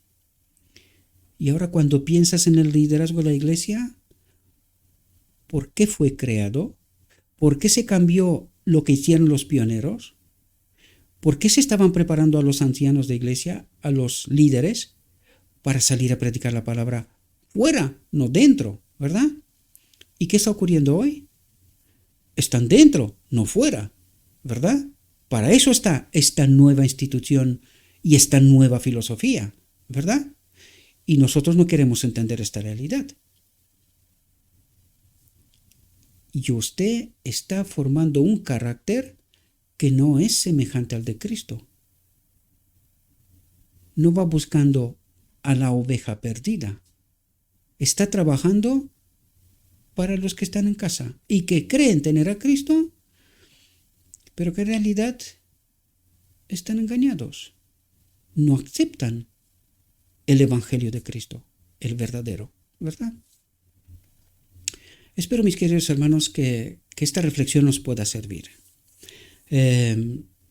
Y ahora cuando piensas en el liderazgo de la iglesia, ¿por qué fue creado? ¿Por qué se cambió lo que hicieron los pioneros? ¿Por qué se estaban preparando a los ancianos de iglesia, a los líderes, para salir a predicar la palabra fuera, no dentro, ¿verdad? ¿Y qué está ocurriendo hoy? Están dentro, no fuera, ¿verdad? Para eso está esta nueva institución y esta nueva filosofía, ¿verdad? Y nosotros no queremos entender esta realidad. Y usted está formando un carácter que no es semejante al de Cristo. No va buscando a la oveja perdida. Está trabajando para los que están en casa y que creen tener a Cristo, pero que en realidad están engañados. No aceptan el Evangelio de Cristo, el verdadero, ¿verdad? Espero, mis queridos hermanos, que esta reflexión nos pueda servir.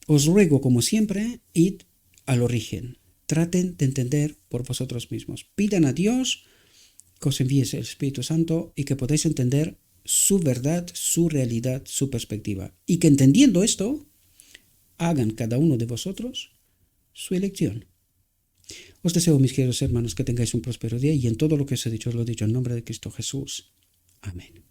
Os ruego, como siempre, id al origen. Traten de entender por vosotros mismos. Pidan a Dios que os envíe el Espíritu Santo y que podáis entender su verdad, su realidad, su perspectiva. Y que entendiendo esto, hagan cada uno de vosotros su elección. Os deseo, mis queridos hermanos, que tengáis un próspero día y en todo lo que os he dicho, os lo he dicho en nombre de Cristo Jesús. Amén.